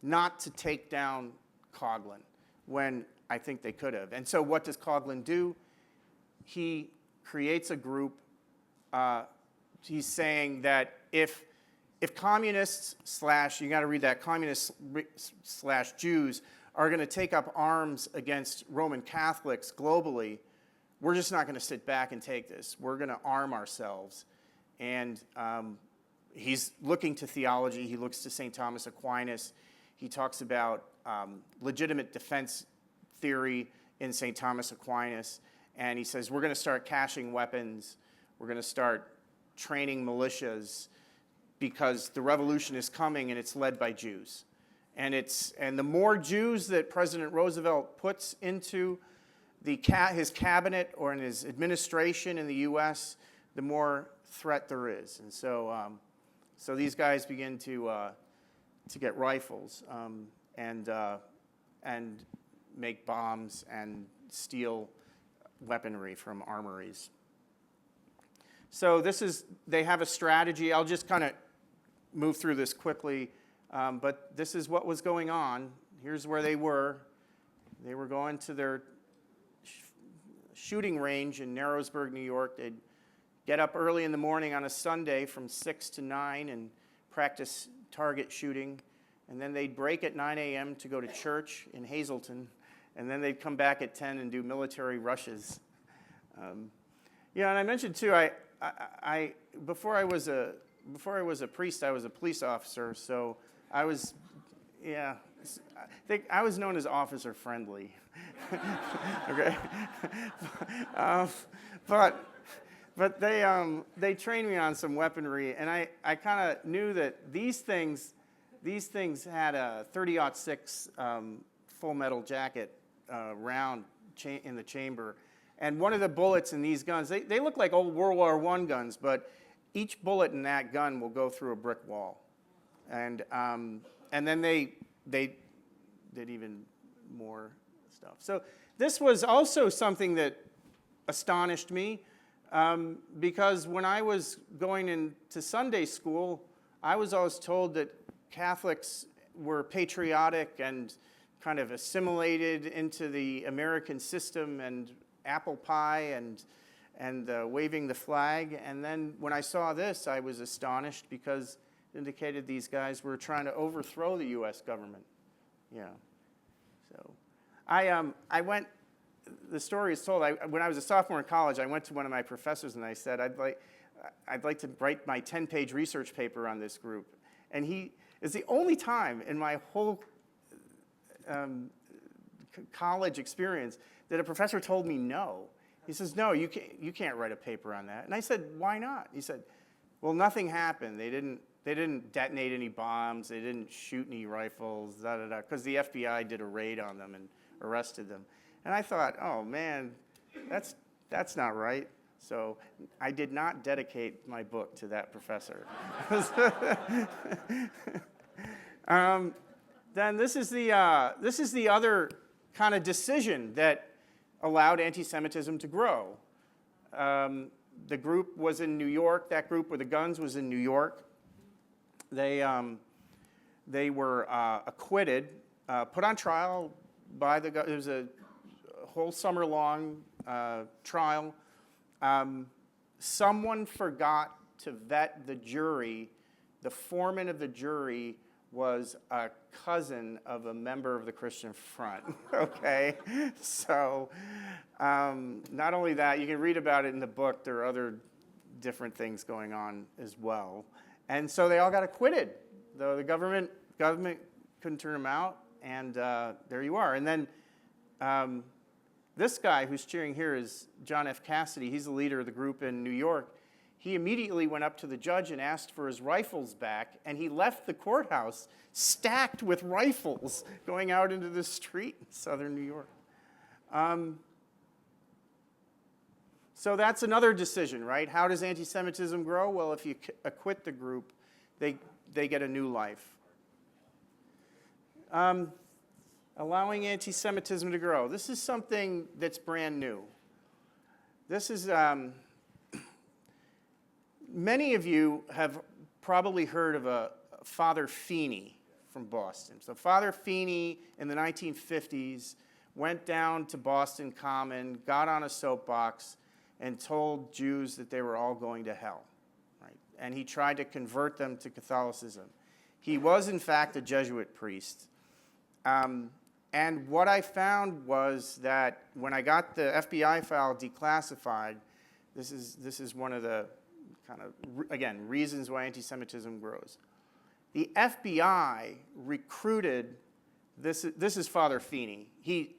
not to take down Coughlin when I think they could have. And so what does Coughlin do? He creates a group. He's saying that if communists you got to read that, communists / Jews are going to take up arms against Roman Catholics globally, we're just not going to sit back and take this. We're going to arm ourselves. And he's looking to theology. He looks to St. Thomas Aquinas. He talks about legitimate defense theory in St. Thomas Aquinas. And he says, we're going to start caching weapons. We're going to start training militias because the revolution is coming and it's led by Jews. And the more Jews that President Roosevelt puts into his cabinet or in his administration in the U.S., the more threat there is. And so these guys begin to get rifles and make bombs and steal weaponry from armories. So they have a strategy. I'll just kind of move through this quickly, but this is what was going on. Here's where they were. They were going to their shooting range in Narrowsburg, New York. They'd get up early in the morning on a Sunday from 6 to 9 and practice target shooting. and then they'd break at 9 a.m. to go to church in Hazleton, and then they'd come back at 10 and do military rushes. Yeah, and I mentioned too, before I was a priest, I was a police officer, so I was, yeah, I think I was known as officer friendly. Okay, but they trained me on some weaponry, and I kind of knew that these things had a 30-06 full metal jacket round in the chamber, and one of the bullets in these guns, they look like old World War I guns, but each bullet in that gun will go through a brick wall, and then they did even more stuff. So this was also something that astonished me, because when I was going into Sunday school, I was always told that Catholics were patriotic and kind of assimilated into the American system and apple pie and waving the flag. And then when I saw this, I was astonished because it indicated these guys were trying to overthrow the U.S. government. Yeah. So I went, the story is told, when I was a sophomore in college, I went to one of my professors and I said, I'd like to write my 10-page research paper on this group. And it's the only time in my whole college experience that a professor told me no. He says, no, you can't write a paper on that. And I said, why not? He said, well, nothing happened. They didn't detonate any bombs. They didn't shoot any rifles, because the FBI did a raid on them and arrested them. And I thought, oh, man, that's not right. So I did not dedicate my book to that professor. Then this is the other kind of decision that allowed anti-Semitism to grow. The group was in New York. That group with the guns was in New York. They were acquitted, put on trial by the. It was a whole summer-long trial. Someone forgot to vet the jury. The foreman of the jury was a cousin of a member of the Christian Front, okay? So not only that, you can read about it in the book. There are other different things going on as well. And so they all got acquitted. The government couldn't turn them out, and there you are. And then this guy who's cheering here is John F. Cassidy. He's the leader of the group in New York. He immediately went up to the judge and asked for his rifles back, and he left the courthouse stacked with rifles going out into the street in southern New York. So that's another decision, right? How does anti-Semitism grow? Well, if you acquit the group, they get a new life. Allowing anti-Semitism to grow. This is something that's brand new. This is... Many of you have probably heard of a Father Feeney from Boston. So Father Feeney in the 1950s went down to Boston Common, got on a soapbox, and told Jews that they were all going to hell. Right? And he tried to convert them to Catholicism. He was, in fact, a Jesuit priest. And what I found was that when I got the FBI file declassified, this is one of the kind of, again, reasons why anti-Semitism grows. The FBI recruited, this is Father Feeney. He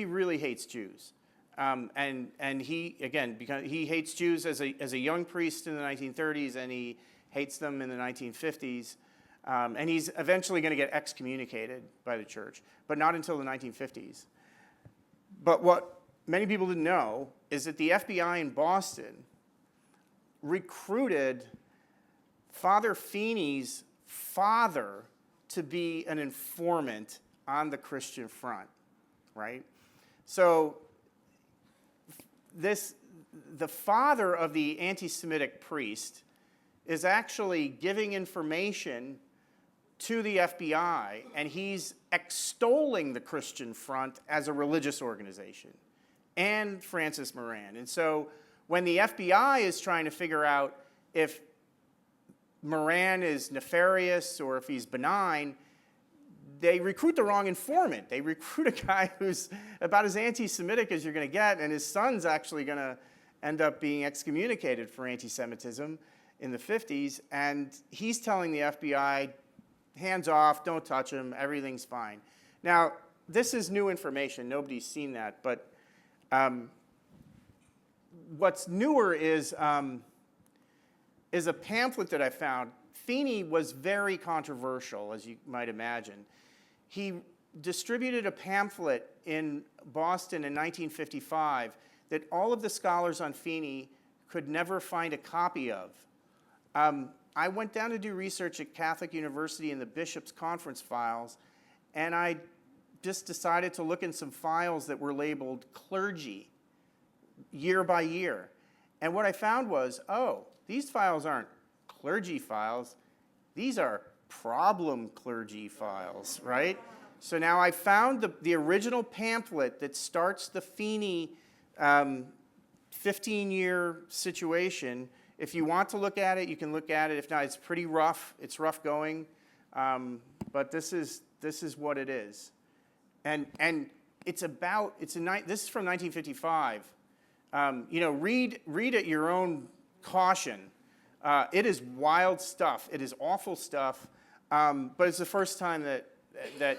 really hates Jews. And he, again, because he hates Jews as a young priest in the 1930s, and he hates them in the 1950s. And he's eventually going to get excommunicated by the church, but not until the 1950s. But what many people didn't know is that the FBI in Boston recruited Father Feeney's father to be an informant on the Christian Front, right? So the father of the anti-Semitic priest is actually giving information to the FBI, and he's extolling the Christian Front as a religious organization, and Francis Moran. And so when the FBI is trying to figure out if Moran is nefarious or if he's benign, they recruit the wrong informant. They recruit a guy who's about as anti-Semitic as you're going to get, and his son's actually going to end up being excommunicated for anti-Semitism in the 50s, and he's telling the FBI, hands off, don't touch him, everything's fine. Now, this is new information. Nobody's seen that, but what's newer is a pamphlet that I found. Feeney was very controversial, as you might imagine. He distributed a pamphlet in Boston in 1955 that all of the scholars on Feeney could never find a copy of. I went down to do research at Catholic University in the Bishops' Conference files, and I just decided to look in some files that were labeled clergy, year by year. And what I found was, oh, these files aren't clergy files, these are problem clergy files, right? So now I found the original pamphlet that starts the Feeney 15-year situation. If you want to look at it, you can look at it. If not, it's pretty rough. It's rough going, but this is what it is. And this is from 1955. Read at your own caution. It is wild stuff. It is awful stuff. But it's the first time that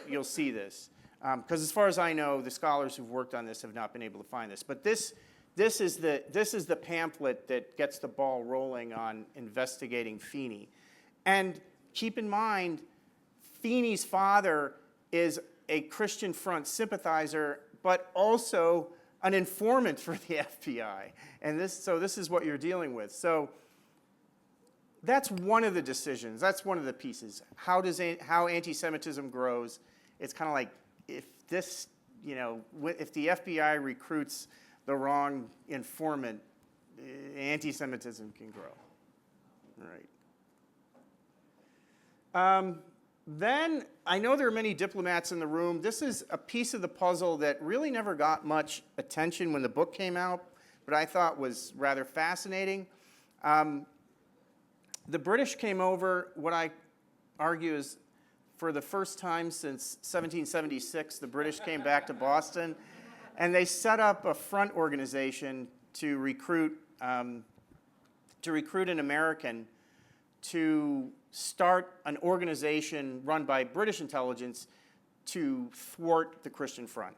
you'll see this. Because as far as I know, the scholars who've worked on this have not been able to find this. But this is the pamphlet that gets the ball rolling on investigating Feeney. And keep in mind, Feeney's father is a Christian Front sympathizer, but also an informant for the FBI. And this is what you're dealing with. So that's one of the decisions. That's one of the pieces. How anti-Semitism grows. It's kind of like if the FBI recruits the wrong informant, anti-Semitism can grow. All right. Then, I know there are many diplomats in the room. This is a piece of the puzzle that really never got much attention when the book came out, but I thought was rather fascinating. The British came over, what I argue is for the first time since 1776, the British came back to Boston, and they set up a front organization to recruit an American to start an organization run by British intelligence to thwart the Christian Front.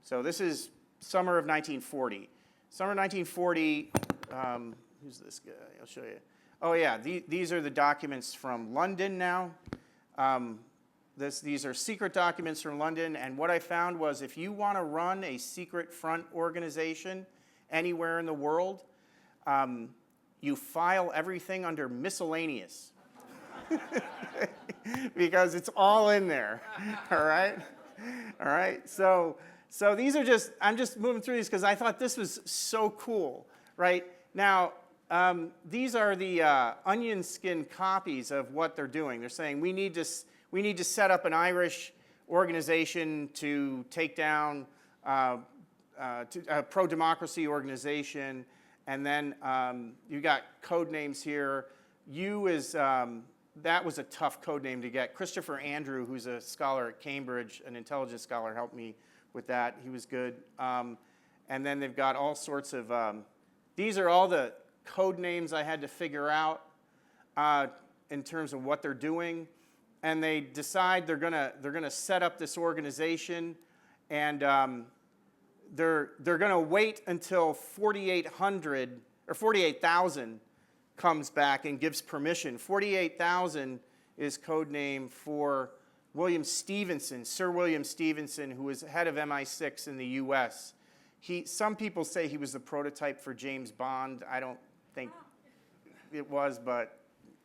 So this is summer of 1940. Summer 1940, who's this guy? I'll show you. Oh yeah, these are the documents from London now. These are secret documents from London, and what I found was if you want to run a secret front organization anywhere in the world, you file everything under miscellaneous. Because it's all in there, all right? All right, so these are just, I'm just moving through these because I thought this was so cool, right? Now, these are the onion skin copies of what they're doing. They're saying we need to set up an Irish organization to take down a pro-democracy organization, and then you got code names here. That was a tough code name to get. Christopher Andrew, who's a scholar at Cambridge, an intelligence scholar, helped me with that. He was good. And then they've got all sorts of, these are all the code names I had to figure out in terms of what they're doing. And they decide they're gonna set up this organization, and they're gonna wait until 4,800 or 48,000 comes back and gives permission. 48,000 is code name for William Stevenson, Sir William Stevenson, who was head of MI6 in the U.S. Some people say he was the prototype for James Bond. I don't think it was, but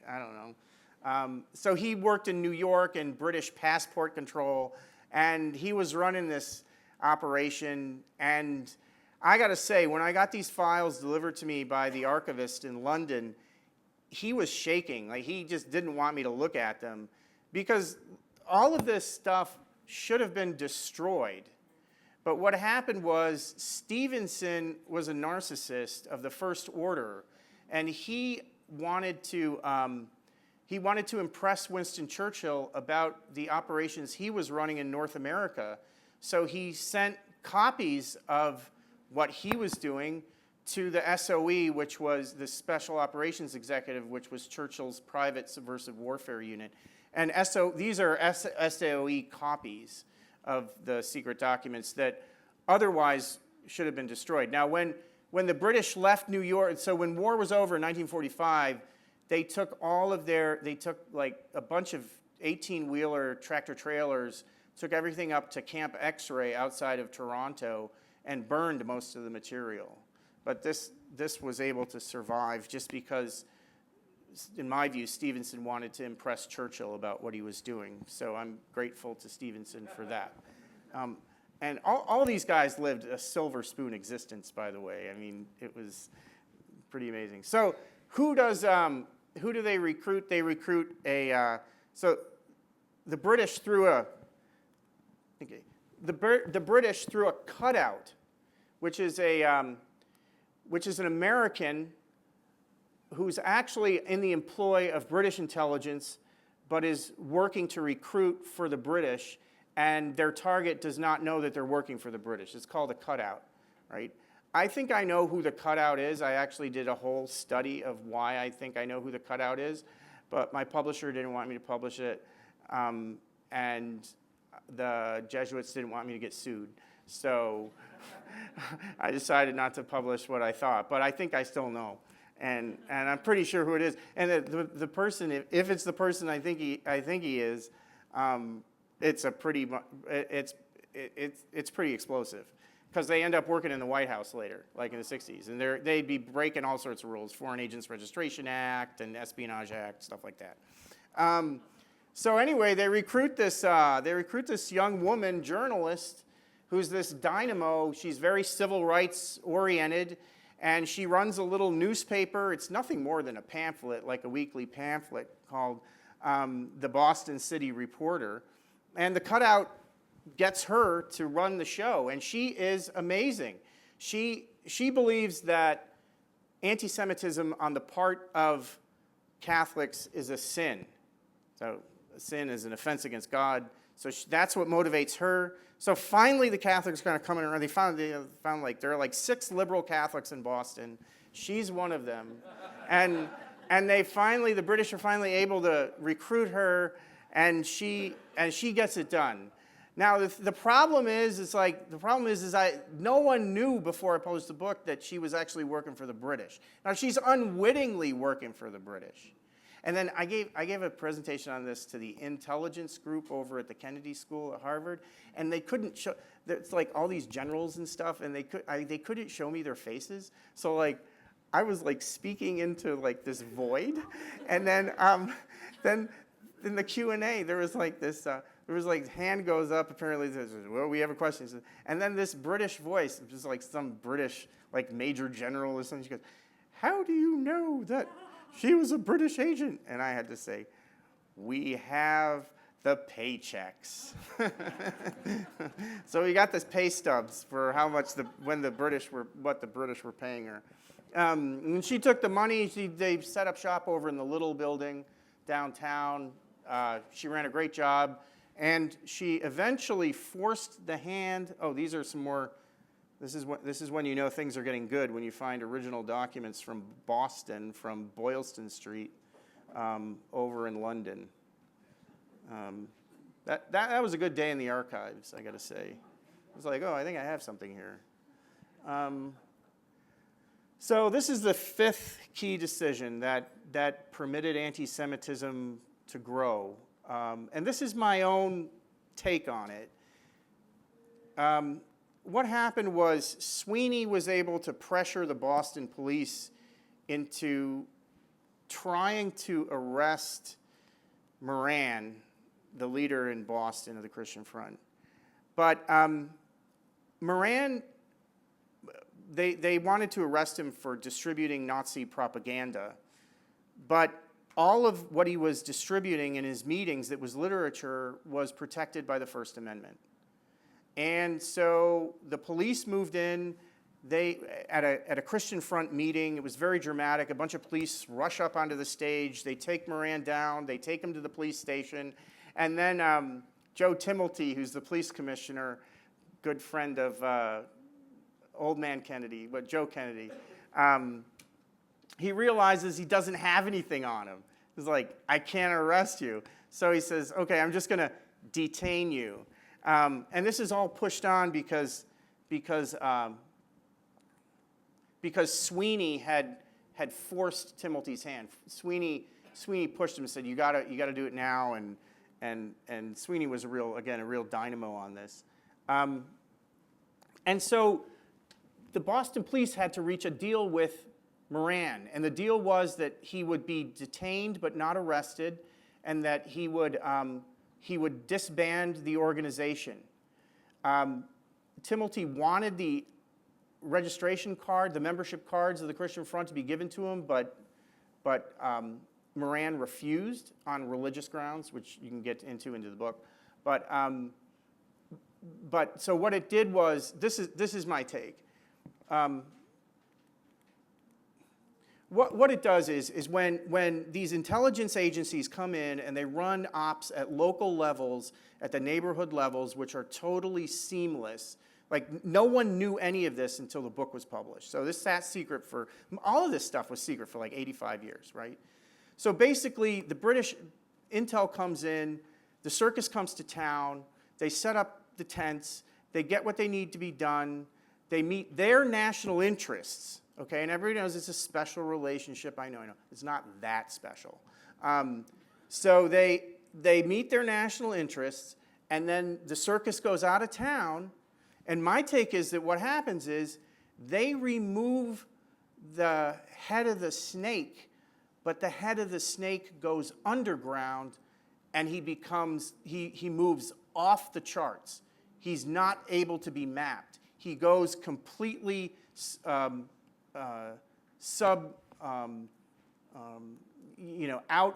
I don't know. So he worked in New York in British passport control, and he was running this operation. And I got to say, when I got these files delivered to me by the archivist in London, he was shaking. Like, he just didn't want me to look at them because all of this stuff should have been destroyed. But what happened was Stevenson was a narcissist of the first order, and he wanted to he wanted to impress Winston Churchill about the operations he was running in North America. So he sent copies of what he was doing to the SOE, which was the Special Operations Executive, which was Churchill's private subversive warfare unit. And these are SOE copies of the secret documents that otherwise should have been destroyed. Now, when the British left New York, so when war was over in 1945, they took like a bunch of 18-wheeler tractor trailers, took everything up to Camp X-Ray outside of Toronto and burned most of the material. But this was able to survive just because, in my view, Stevenson wanted to impress Churchill about what he was doing. So I'm grateful to Stevenson for that. And all these guys lived a silver spoon existence, by the way. I mean, it was pretty amazing. So who do they recruit? They recruit so the British threw the British threw a cutout, which is an American who's actually in the employ of British intelligence, but is working to recruit for the British, and their target does not know that they're working for the British. It's called a cutout, right? I think I know who the cutout is. I actually did a whole study of why I think I know who the cutout is, but my publisher didn't want me to publish it, and the Jesuits didn't want me to get sued. So I decided not to publish what I thought, but I think I still know. And I'm pretty sure who it is. And the person, if it's the person I think he is, it's pretty explosive, because they end up working in the White House later, like in the 60s, and they'd be breaking all sorts of rules, Foreign Agents Registration Act and Espionage Act, stuff like that. So anyway, they recruit this young woman journalist who's this dynamo. She's very civil rights oriented, and she runs a little newspaper. It's nothing more than a pamphlet, like a weekly pamphlet called the Boston City Reporter. And the cutout gets her to run the show, and she is amazing. She believes that anti-Semitism on the part of Catholics is a sin. So a sin is an offense against God. So that's what motivates her. So finally, the Catholics are going to come in around. They found like there are like 6 liberal Catholics in Boston. She's one of them, and the British are finally able to recruit her, and she gets it done. Now the problem is no one knew before I published the book that she was actually working for the British. Now she's unwittingly working for the British. And then I gave a presentation on this to the intelligence group over at the Kennedy School at Harvard, and they couldn't show. It's like all these generals and stuff, and they couldn't show me their faces. So like, I was like speaking into like this void, and then in the Q&A there was like this. There was like hand goes up. Apparently, says, well, we have a question. And then this British voice, just like some British like major general or something. She goes, "How do you know that she was a British agent?" And I had to say, "We have the paychecks." So we got this pay stubs for how much what the British were paying her. And she took the money. They set up shop over in the Little Building downtown. She ran a great job, and she eventually forced the hand. Oh, these are some more. This is when you know things are getting good, when you find original documents from Boston, from Boylston Street, over in London. That was a good day in the archives, I got to say. I was like, oh, I think I have something here. So this is the 5th key decision that permitted anti-Semitism to grow. And this is my own take on it. What happened was Sweeney was able to pressure the Boston police into trying to arrest Moran, the leader in Boston of the Christian Front. But Moran, they wanted to arrest him for distributing Nazi propaganda. But all of what he was distributing in his meetings that was literature was protected by the First Amendment. And so the police moved in, at a Christian Front meeting, it was very dramatic. A bunch of police rush up onto the stage. They take Moran down. They take him to the police station. And then Joe Timilty, who's the police commissioner, good friend of old man Kennedy, Joe Kennedy, he realizes he doesn't have anything on him. He's like, I can't arrest you. So he says, okay, I'm just going to detain you. And this is all pushed on because Sweeney had forced Timilty's hand. Sweeney pushed him and said, you gotta do it now. And Sweeney was a real dynamo on this. And so the Boston police had to reach a deal with Moran, and the deal was that he would be detained but not arrested, and that he would disband the organization. Timilty wanted the registration card, the membership cards of the Christian Front to be given to him, but Moran refused on religious grounds, which you can get into the book. But so what it did was, this is my take. What it does is when these intelligence agencies come in and they run ops at local levels, at the neighborhood levels, which are totally seamless. Like, no one knew any of this until the book was published. So this sat secret for, all of this stuff was secret for like 85 years, right? So basically, the British intel comes in, the circus comes to town, they set up the tents, they get what they need to be done, they meet their national interests, okay? And everybody knows it's a special relationship. I know. It's not that special. So they meet their national interests, and then the circus goes out of town. And my take is that what happens is they remove the head of the snake, but the head of the snake goes underground, and he moves off the charts. He's not able to be mapped. He goes completely out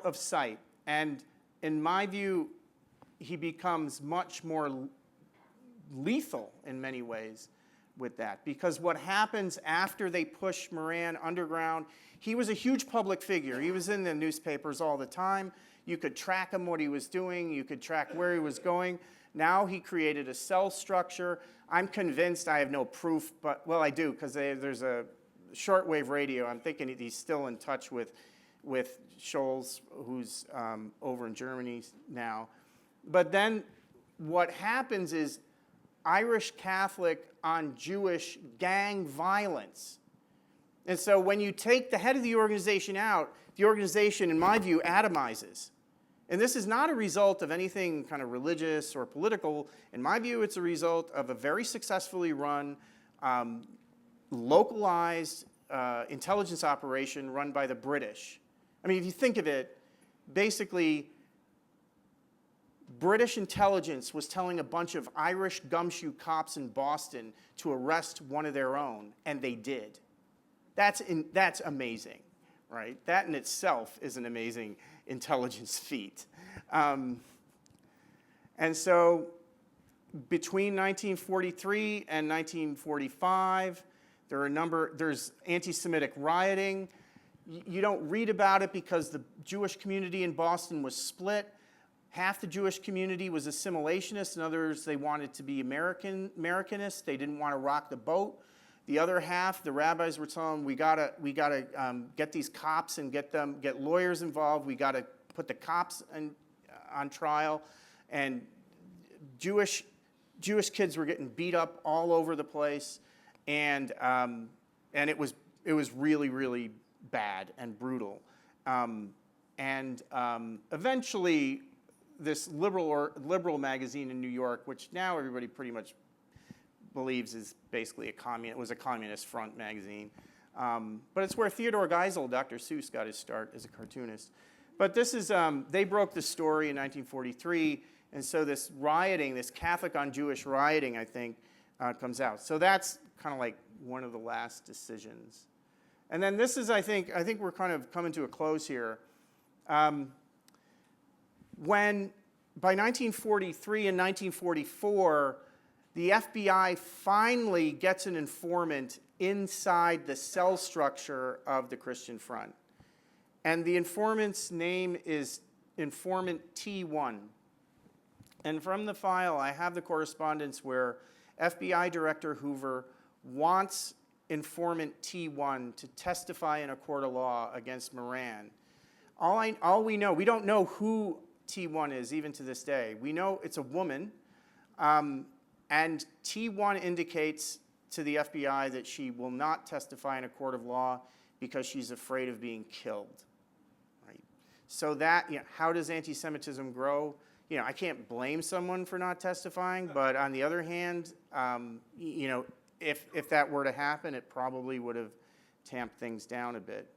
of sight. And in my view, he becomes much more lethal in many ways with that. Because what happens after they push Moran underground, he was a huge public figure. He was in the newspapers all the time. You could track him, what he was doing. You could track where he was going. Now he created a cell structure. I'm convinced, I have no proof, but, well, I do, because there's a shortwave radio. I'm thinking he's still in touch with Scholz, who's over in Germany now. But then what happens is Irish Catholic on Jewish gang violence. And so when you take the head of the organization out, the organization, in my view, atomizes. And this is not a result of anything kind of religious or political. In my view, it's a result of a very successfully run, localized intelligence operation run by the British. I mean, if you think of it, basically, British intelligence was telling a bunch of Irish gumshoe cops in Boston to arrest one of their own, and they did. That's amazing, right? That in itself is an amazing intelligence feat. And so between 1943 and 1945, there's anti-Semitic rioting. You don't read about it because the Jewish community in Boston was split. Half the Jewish community was assimilationist, and others, they wanted to be Americanist. They didn't want to rock the boat. The other half, the rabbis were telling them, we gotta get these cops and get lawyers involved. We gotta put the cops on trial. And Jewish kids were getting beat up all over the place, and it was really, really bad and brutal. Eventually, this liberal magazine in New York, which now everybody pretty much believes is basically was a communist front magazine. But it's where Theodore Geisel, Dr. Seuss, got his start as a cartoonist. But this is, they broke the story in 1943, and so this rioting, this Catholic on Jewish rioting, I think, comes out. So that's kind of like one of the last decisions. And then this is, I think we're kind of coming to a close here. By 1943 and 1944, the FBI finally gets an informant inside the cell structure of the Christian Front. And the informant's name is Informant T1. And from the file, I have the correspondence where FBI Director Hoover wants Informant T1 to testify in a court of law against Moran. All we know, we don't know who T1 is even to this day. We know it's a woman, and T1 indicates to the FBI that she will not testify in a court of law because she's afraid of being killed. Right? So that, how does anti-Semitism grow? I can't blame someone for not testifying, but on the other hand, if that were to happen, it probably would have tamped things down a bit.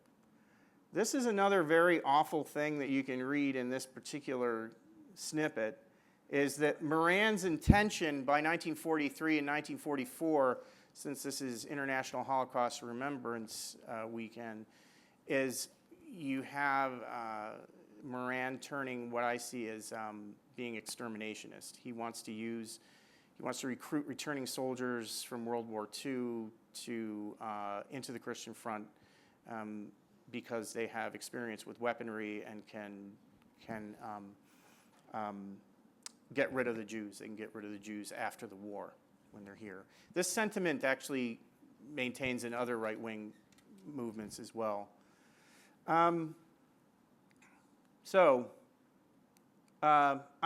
This is another very awful thing that you can read in this particular snippet, is that Moran's intention by 1943 and 1944, since this is International Holocaust Remembrance weekend, is you have Moran turning what I see as being exterminationist. He wants to recruit returning soldiers from World War II into the Christian Front because they have experience with weaponry and can get rid of the Jews. They can get rid of the Jews after the war when they're here. This sentiment actually maintains in other right-wing movements as well. I'm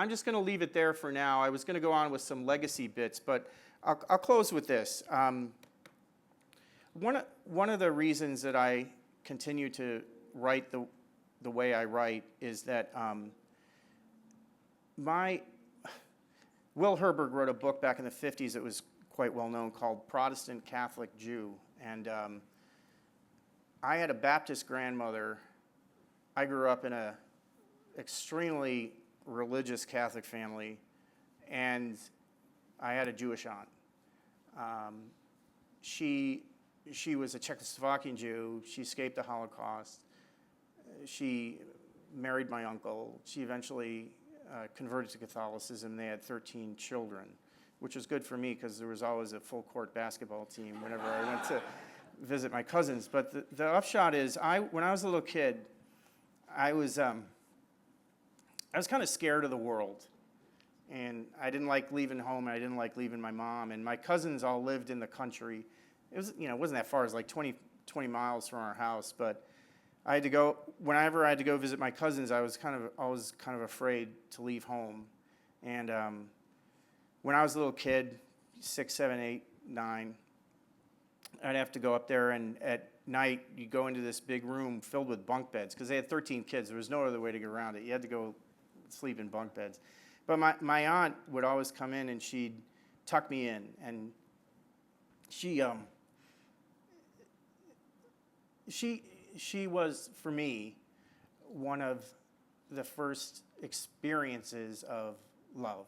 just going to leave it there for now. I was going to go on with some legacy bits, but I'll close with this. One of the reasons that I continue to write the way I write is that Will Herberg wrote a book back in the 50s that was quite well known called Protestant Catholic Jew. And I had a Baptist grandmother. I grew up in an extremely religious Catholic family, and I had a Jewish aunt. She was a Czechoslovakian Jew. She escaped the Holocaust. She married my uncle. She eventually converted to Catholicism. They had 13 children, which was good for me because there was always a full court basketball team whenever I went to visit my cousins. But the upshot is, when I was a little kid, I was kind of scared of the world. And I didn't like leaving home, and I didn't like leaving my mom. And my cousins all lived in the country. It was, it wasn't that far. It was like 20 miles from our house. But I had to go, whenever I had to go visit my cousins, I was always kind of afraid to leave home. And when I was a little kid, 6, 7, 8, 9, I'd have to go up there, and at night, you go into this big room filled with bunk beds, because they had 13 kids. There was no other way to get around it. You had to go sleep in bunk beds. But my aunt would always come in, and she'd tuck me in, and she was, for me, one of the first experiences of love,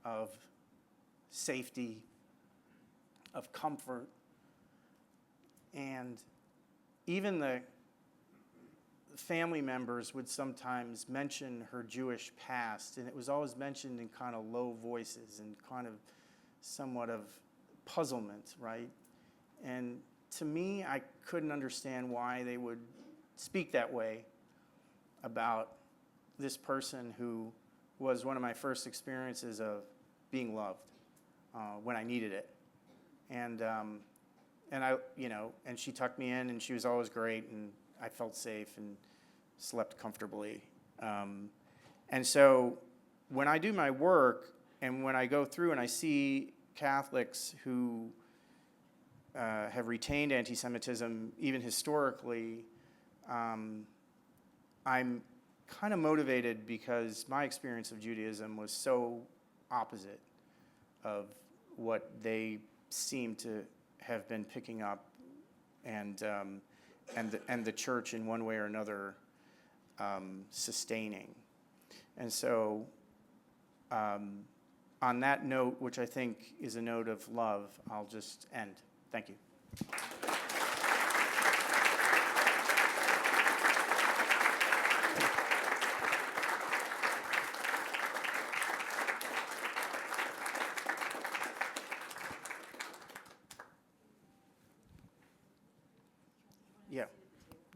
of safety, of comfort. And even the family members would sometimes mention her Jewish past, and it was always mentioned in kind of low voices and kind of somewhat of puzzlement, right? And to me, I couldn't understand why they would speak that way about this person who was one of my first experiences of being loved when I needed it. And I, and she tucked me in, and she was always great, and I felt safe and slept comfortably. And so when I do my work, and when I go through and I see Catholics who have retained anti-Semitism, even historically, I'm kind of motivated because my experience of Judaism was so opposite of what they seem to have been picking up, and the church in one way or another sustaining. And so on that note, which I think is a note of love, I'll just end. Thank you.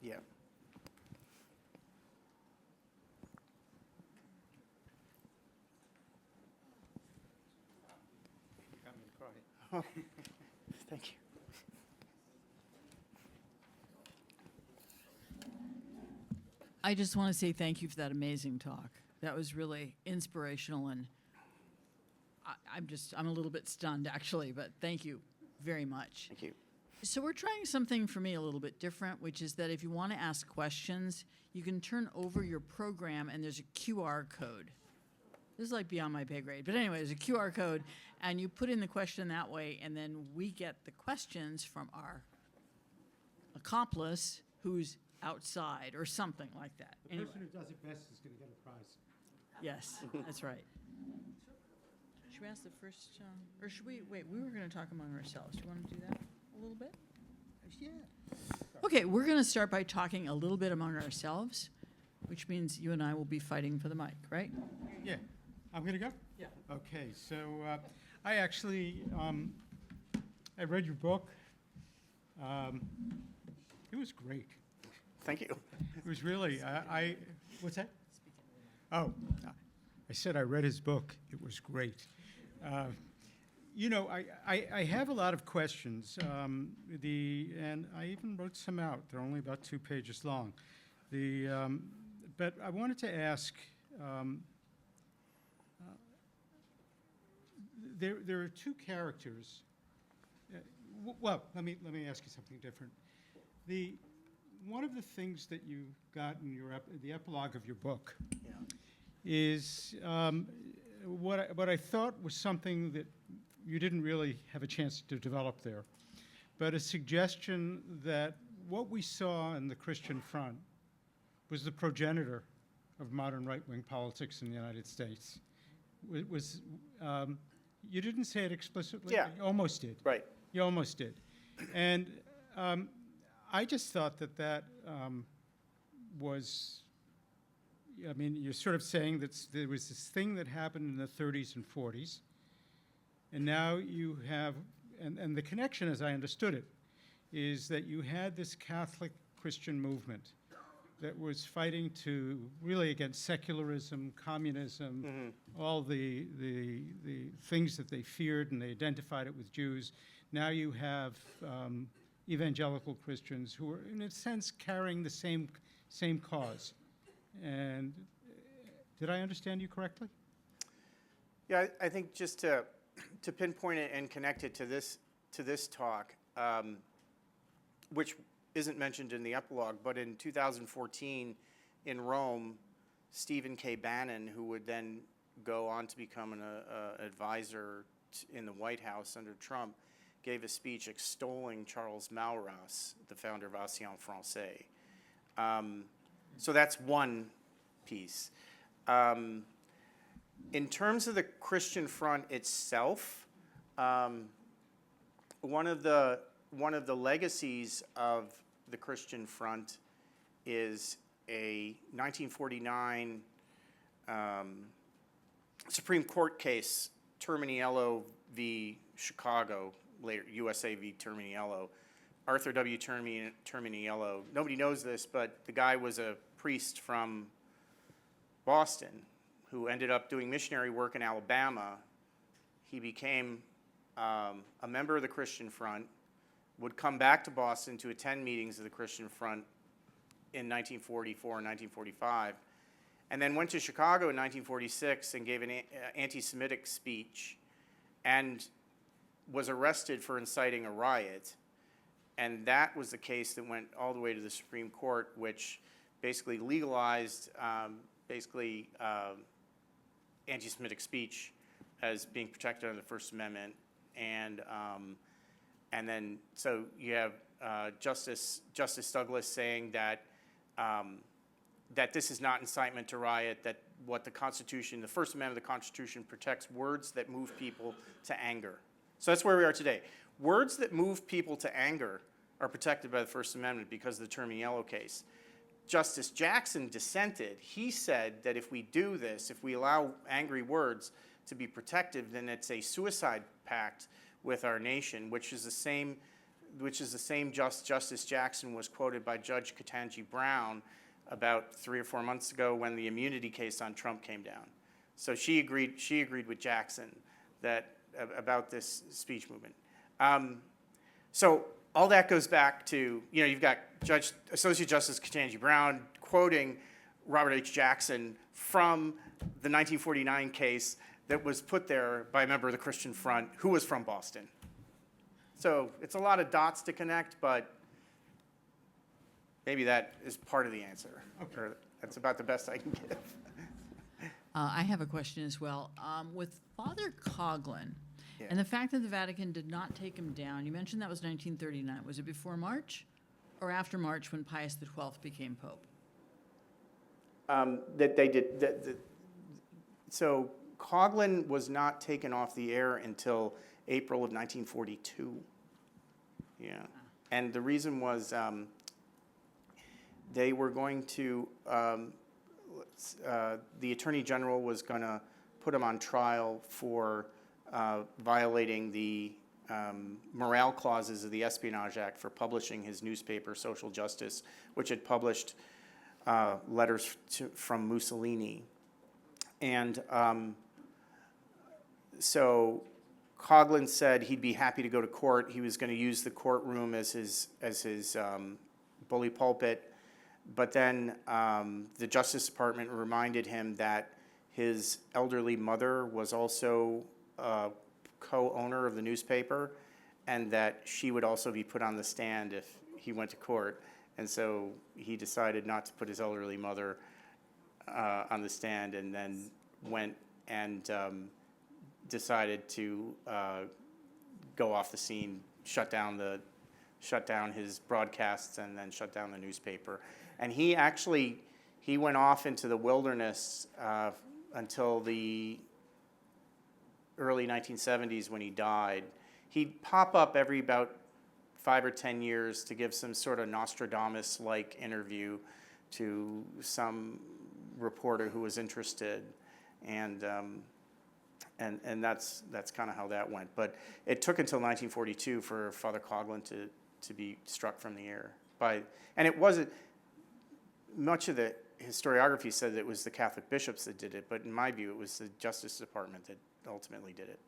Yeah. Oh, thank you. I just want to say thank you for that amazing talk. That was really inspirational, and I'm a little bit stunned actually, but thank you very much. Thank you. So we're trying something for me a little bit different, which is that if you want to ask questions, you can turn over your program and there's a QR code. This is like beyond my pay grade, but anyway, there's a QR code, and you put in the question that way, and then we get the questions from our accomplice who's outside or something like that. The Anyway, person who does it best is going to get a prize. yes, that's right. Should we ask the first, or should we, wait, we were going to talk among ourselves. Do you want to do that a little bit? Yeah. Okay, we're going to start by talking a little bit among ourselves, which means you and I will be fighting for the mic, right? Yeah. I'm going to go? Yeah. Okay, so I actually, I read your book. It was great. Thank you. It was really, what's that? Oh, I said I read his book. It was great. You know, I have a lot of questions, and I even wrote some out. They're only about 2 pages long. But I wanted to ask, there are 2 characters. Well, let me ask you something different. One of the things that you got in the epilogue of your book Yeah. is what I thought was something that you didn't really have a chance to develop there, but a suggestion that what we saw in the Christian Front was the progenitor of modern right-wing politics in the United States. You didn't say it explicitly? Yeah. You almost did. Right. You almost did. And I just thought that was, I mean, you're sort of saying that there was this thing that happened in the 30s and 40s, and now you have, and the connection, as I understood it, is that you had this Catholic Christian movement that was fighting to really against secularism, communism, all the things that they feared, and they identified it with Jews. Now you have evangelical Christians who are, in a sense, carrying the same cause. And did I understand you correctly? Yeah, I think just to pinpoint it and connect it to this talk, which isn't mentioned in the epilogue, but in 2014 in Rome, Stephen K. Bannon, who would then go on to become an advisor in the White House under Trump, gave a speech extolling Charles Maurras, the founder of Ancien Français. So that's one piece. In terms of the Christian Front itself, one of the legacies of the Christian Front is a 1949 Supreme Court case, Terminiello v. Chicago, later USA v. Terminiello. Arthur W. Terminiello, nobody knows this, but the guy was a priest from Boston who ended up doing missionary work in Alabama. He became a member of the Christian Front, would come back to Boston to attend meetings of the Christian Front in 1944 and 1945, and then went to Chicago in 1946 and gave an anti-Semitic speech and was arrested for inciting a riot. And that was the case that went all the way to the Supreme Court, which basically legalized anti-Semitic speech as being protected under the First Amendment. And then so you have Justice Douglas saying that that this is not incitement to riot, that what the Constitution, the First Amendment of the Constitution, protects words that move people to anger. So that's where we are today. Words that move people to anger are protected by the First Amendment because of the Terminiello case. Justice Jackson dissented. He said that if we do this, if we allow angry words to be protected, then it's a suicide pact with our nation, which is the same which is the same Justice Jackson was quoted by Judge Ketanji Brown about 3 or 4 months ago when the immunity case on Trump came down. So she agreed with Jackson that about this speech movement. So all that goes back to, you've got Associate Justice Ketanji Brown quoting Robert H. Jackson from the 1949 case that was put there by a member of the Christian Front who was from Boston. So it's a lot of dots to connect, but maybe that is part of the answer. Okay. Or that's about the best I can give. I have a question as well. With Father Coughlin, Yeah. and the fact that the Vatican did not take him down, you mentioned that was 1939. Was it before March or after March when Pius XII became Pope? That they did. So Coughlin was not taken off the air until April of 1942. Yeah. And the reason was they were going to, the Attorney General was going to put him on trial for violating the morale clauses of the Espionage Act for publishing his newspaper, Social Justice, which had published letters from Mussolini. And so Coughlin said he'd be happy to go to court. He was going to use the courtroom as his bully pulpit. But then the Justice Department reminded him that his elderly mother was also a co-owner of the newspaper, and that she would also be put on the stand if he went to court. And so he decided not to put his elderly mother on the stand, and then went and decided to go off the scene, shut down his broadcasts, and then shut down the newspaper. And he went off into the wilderness until the early 1970s when he died. He'd pop up every about 5 or 10 years to give some sort of Nostradamus-like interview to some reporter who was interested, and that's kind of how that went. But it took until 1942 for Father Coughlin to be struck from the air and it wasn't. Much of the historiography said that it was the Catholic bishops that did it, but in my view, it was the Justice Department that ultimately did it.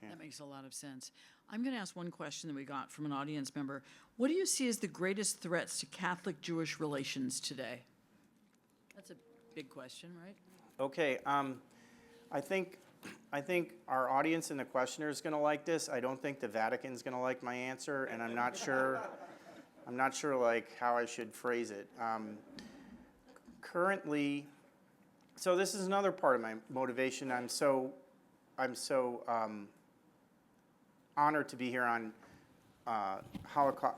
Yeah. That makes a lot of sense. I'm going to ask one question that we got from an audience member. What do you see as the greatest threats to Catholic-Jewish relations today? That's a big question, right? Okay, I think our audience and the questioner is going to like this. I don't think the Vatican's going to like my answer, and I'm not sure like how I should phrase it. Currently, so this is another part of my motivation. I'm so honored to be here on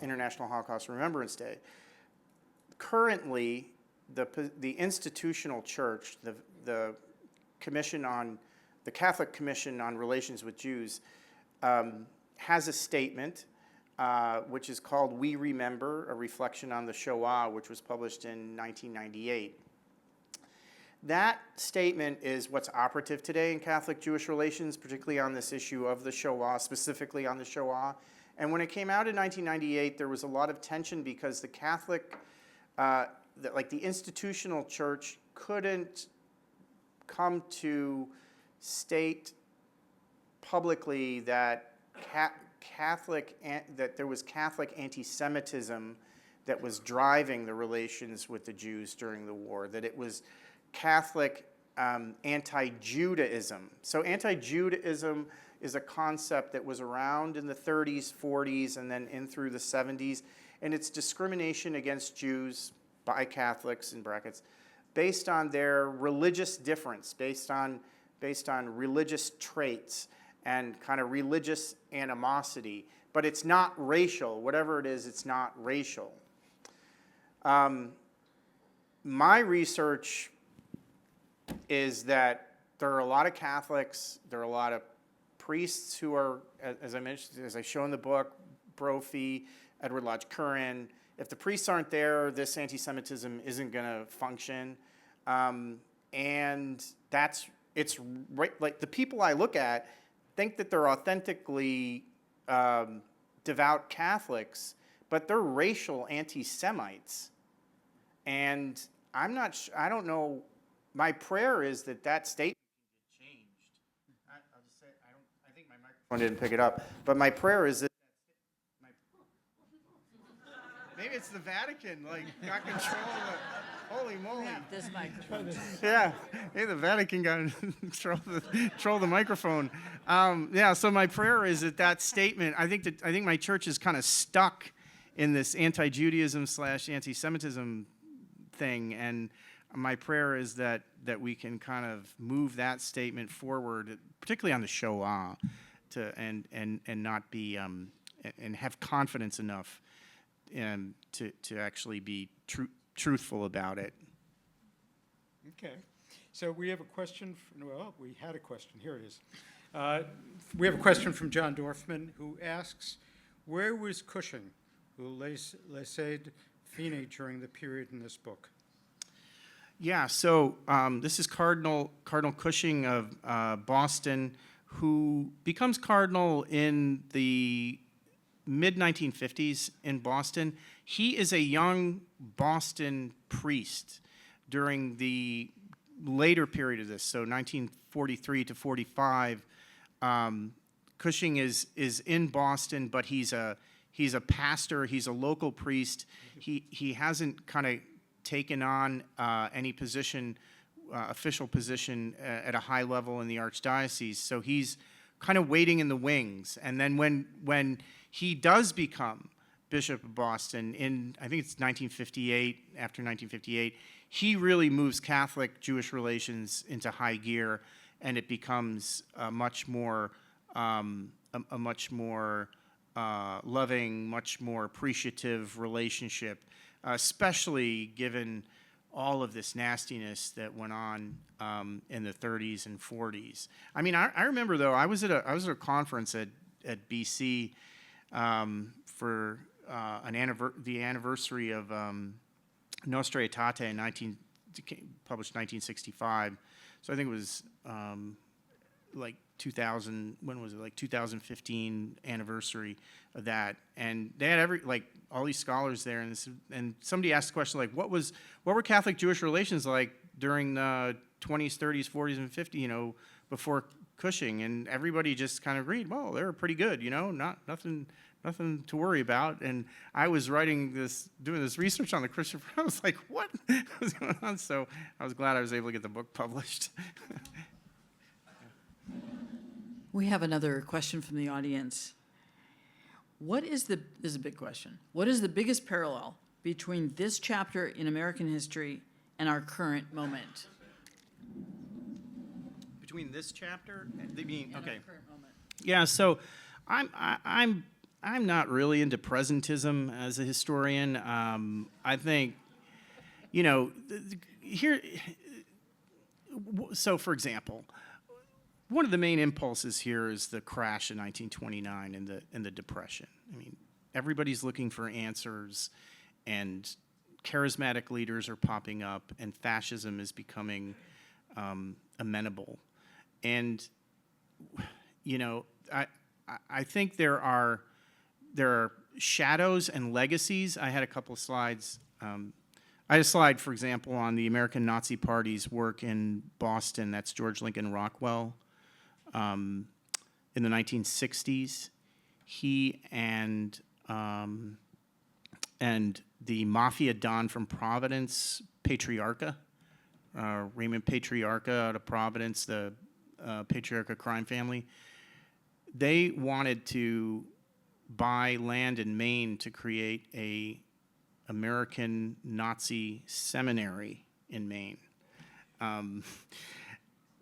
International Holocaust Remembrance Day. Currently, the institutional church, the Catholic Commission on Relations with Jews, has a statement which is called "We Remember: A Reflection on the Shoah," which was published in 1998. That statement is what's operative today in Catholic-Jewish relations, particularly on this issue of the Shoah, specifically on the Shoah. And when it came out in 1998, there was a lot of tension because the Catholic, the institutional church, couldn't come to state publicly that that there was Catholic anti-Semitism that was driving the relations with the Jews during the war, that it was Catholic anti-Judaism. So anti-Judaism is a concept that was around in the 30s, 40s, and then in through the 70s, and it's discrimination against Jews by Catholics, in brackets, based on their religious difference, based on religious traits and kind of religious animosity. But it's not racial. Whatever it is, it's not racial. My research is that there are a lot of Catholics, there are a lot of priests who are, as I mentioned, as I show in the book, Brophy, Edward Lodge Curran. If the priests aren't there, this anti-Semitism isn't going to function. And it's right, like the people I look at think that they're authentically devout Catholics, but they're racial anti-Semites. And I'm not I don't know, my prayer is that that statement can get changed. I'll just say, I think my microphone didn't pick it up, but my prayer is that maybe it's the Vatican, like, got control of it. Holy moly. Yeah, this microphone. Yeah, hey, the Vatican got control the microphone. Yeah, so my prayer is that that statement, I think my church is kind of stuck in this anti-Judaism / anti-Semitism thing, and my prayer is that we can kind of move that statement forward, particularly on the Shoah, and not be and have confidence enough to actually be truthful about it. Okay. So we have a question, well, we had a question, here it is. We have a question from John Dorfman, who asks, where was Cushing, who laissed fine during the period in this book? Yeah, so this is Cardinal Cushing of Boston, who becomes cardinal in the mid-1950s in Boston. He is a young Boston priest during the later period of this, so 1943 to 45. Cushing is in Boston, but he's a pastor. He's a local priest. He hasn't kind of taken on any position, official position at a high level in the archdiocese. So he's kind of waiting in the wings. And then when he does become Bishop of Boston in, I think it's 1958, after 1958, he really moves Catholic-Jewish relations into high gear, and it becomes a much more loving, much more appreciative relationship, especially given all of this nastiness that went on in the 30s and 40s. I mean, I remember though, I was at a conference at BC for the anniversary of Nostra Aetate published 1965. So I think it was like 2000. When was it? Like 2015 anniversary of that. And they had all these scholars there, and somebody asked the question like, what were Catholic-Jewish relations like during the 20s, 30s, 40s, and 50s? Before Cushing, and everybody just kind of agreed, well, they were pretty good, nothing to worry about. And I was doing this research on the Christian, I was like, what was going on? So I was glad I was able to get the book published. We have another question from the audience. This is a big question. What is the biggest parallel between this chapter in American history and our current moment? Between this chapter, okay. Our current moment. Yeah, so I'm not really into presentism as a historian. I think, here. So, for example, one of the main impulses here is the crash in 1929 and the Depression. I mean, everybody's looking for answers, and charismatic leaders are popping up, and fascism is becoming amenable. And I think there are shadows and legacies. I had a couple of slides. I had a slide, for example, on the American Nazi Party's work in Boston. That's George Lincoln Rockwell. In the 1960s, he and the mafia don from Providence, Patriarca, Raymond Patriarca out of Providence, the Patriarca crime family, they wanted to buy land in Maine to create a American Nazi seminary in Maine.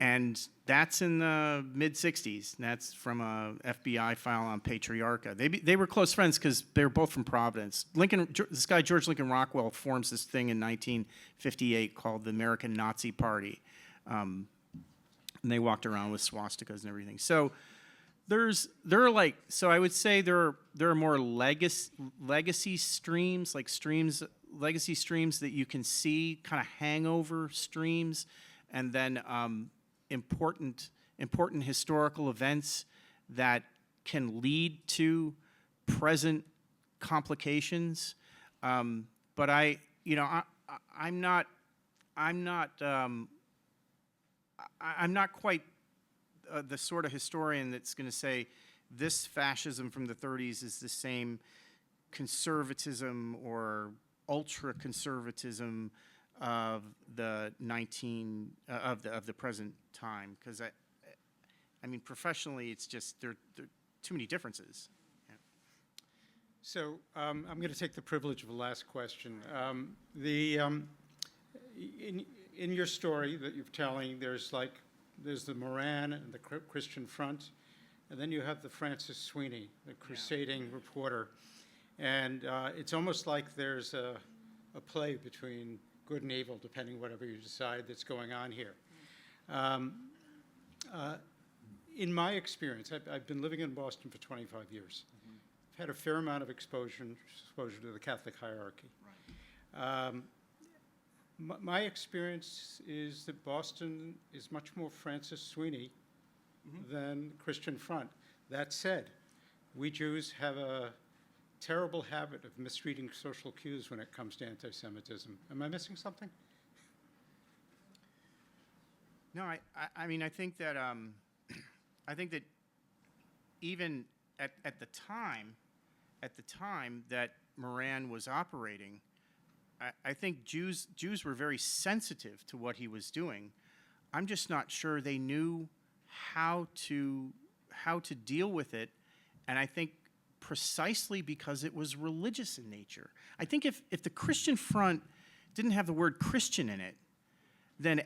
And that's in the mid-'60s. That's from a FBI file on Patriarca. They were close friends because they were both from Providence. This guy, George Lincoln Rockwell, forms this thing in 1958 called the American Nazi Party. And they walked around with swastikas and everything. So I would say there are more legacy streams, legacy streams that you can see, kind of hangover streams, and then important historical events that can lead to present complications. But I'm not quite the sort of historian that's going to say this fascism from the 30s is the same conservatism or ultra-conservatism of the of the present time, because I mean, professionally, it's just there are too many differences. Yeah. So I'm going to take the privilege of the last question. In your story that you're telling, there's the Moran and the Christian Front, and then you have the Francis Sweeney, the crusading reporter, and it's almost like there's a play between good and evil, depending whatever you decide that's going on here. In my experience, I've been living in Boston for 25 years. I've had a fair amount of exposure to the Catholic hierarchy. Right. My experience is that Boston is much more Francis Sweeney than Christian Front. That said, we Jews have a terrible habit of misreading social cues when it comes to anti-Semitism. Am I missing something? No, I mean, I think that even at the time that Moran was operating, I think Jews were very sensitive to what he was doing. I'm just not sure they knew how to deal with it, and I think precisely because it was religious in nature. I think if the Christian Front didn't have the word Christian in it, then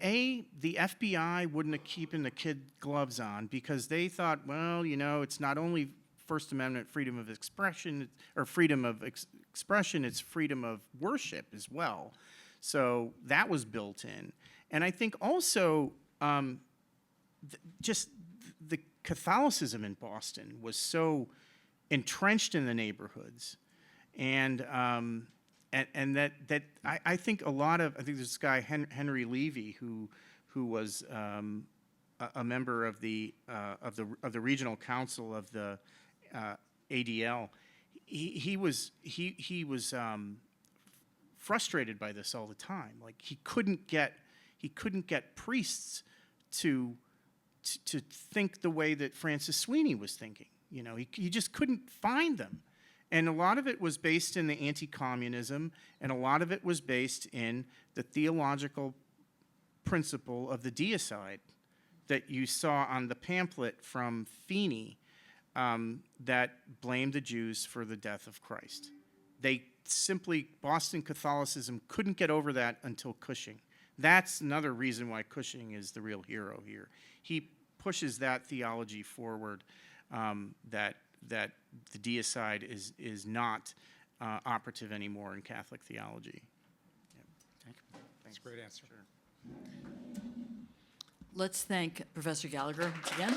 the FBI wouldn't have keeping the kid gloves on, because they thought, well, it's not only First Amendment freedom of expression or freedom of expression, it's freedom of worship as well. So that was built in. And I think also just the Catholicism in Boston was so entrenched in the neighborhoods, and that I think I think this guy Henry Levy, who was a member of the regional council of the ADL, he was frustrated by this all the time. Like he couldn't get priests to think the way that Francis Sweeney was thinking. He just couldn't find them. And a lot of it was based in the anti-communism, and a lot of it was based in the theological principle of the deicide that you saw on the pamphlet from Feeney that blamed the Jews for the death of Christ. Boston Catholicism couldn't get over that until Cushing. That's another reason why Cushing is the real hero here. He pushes that theology forward, that the deicide is not operative anymore in Catholic theology. Yeah. Thank you. That's a great answer. Sure. Let's thank Professor Gallagher again.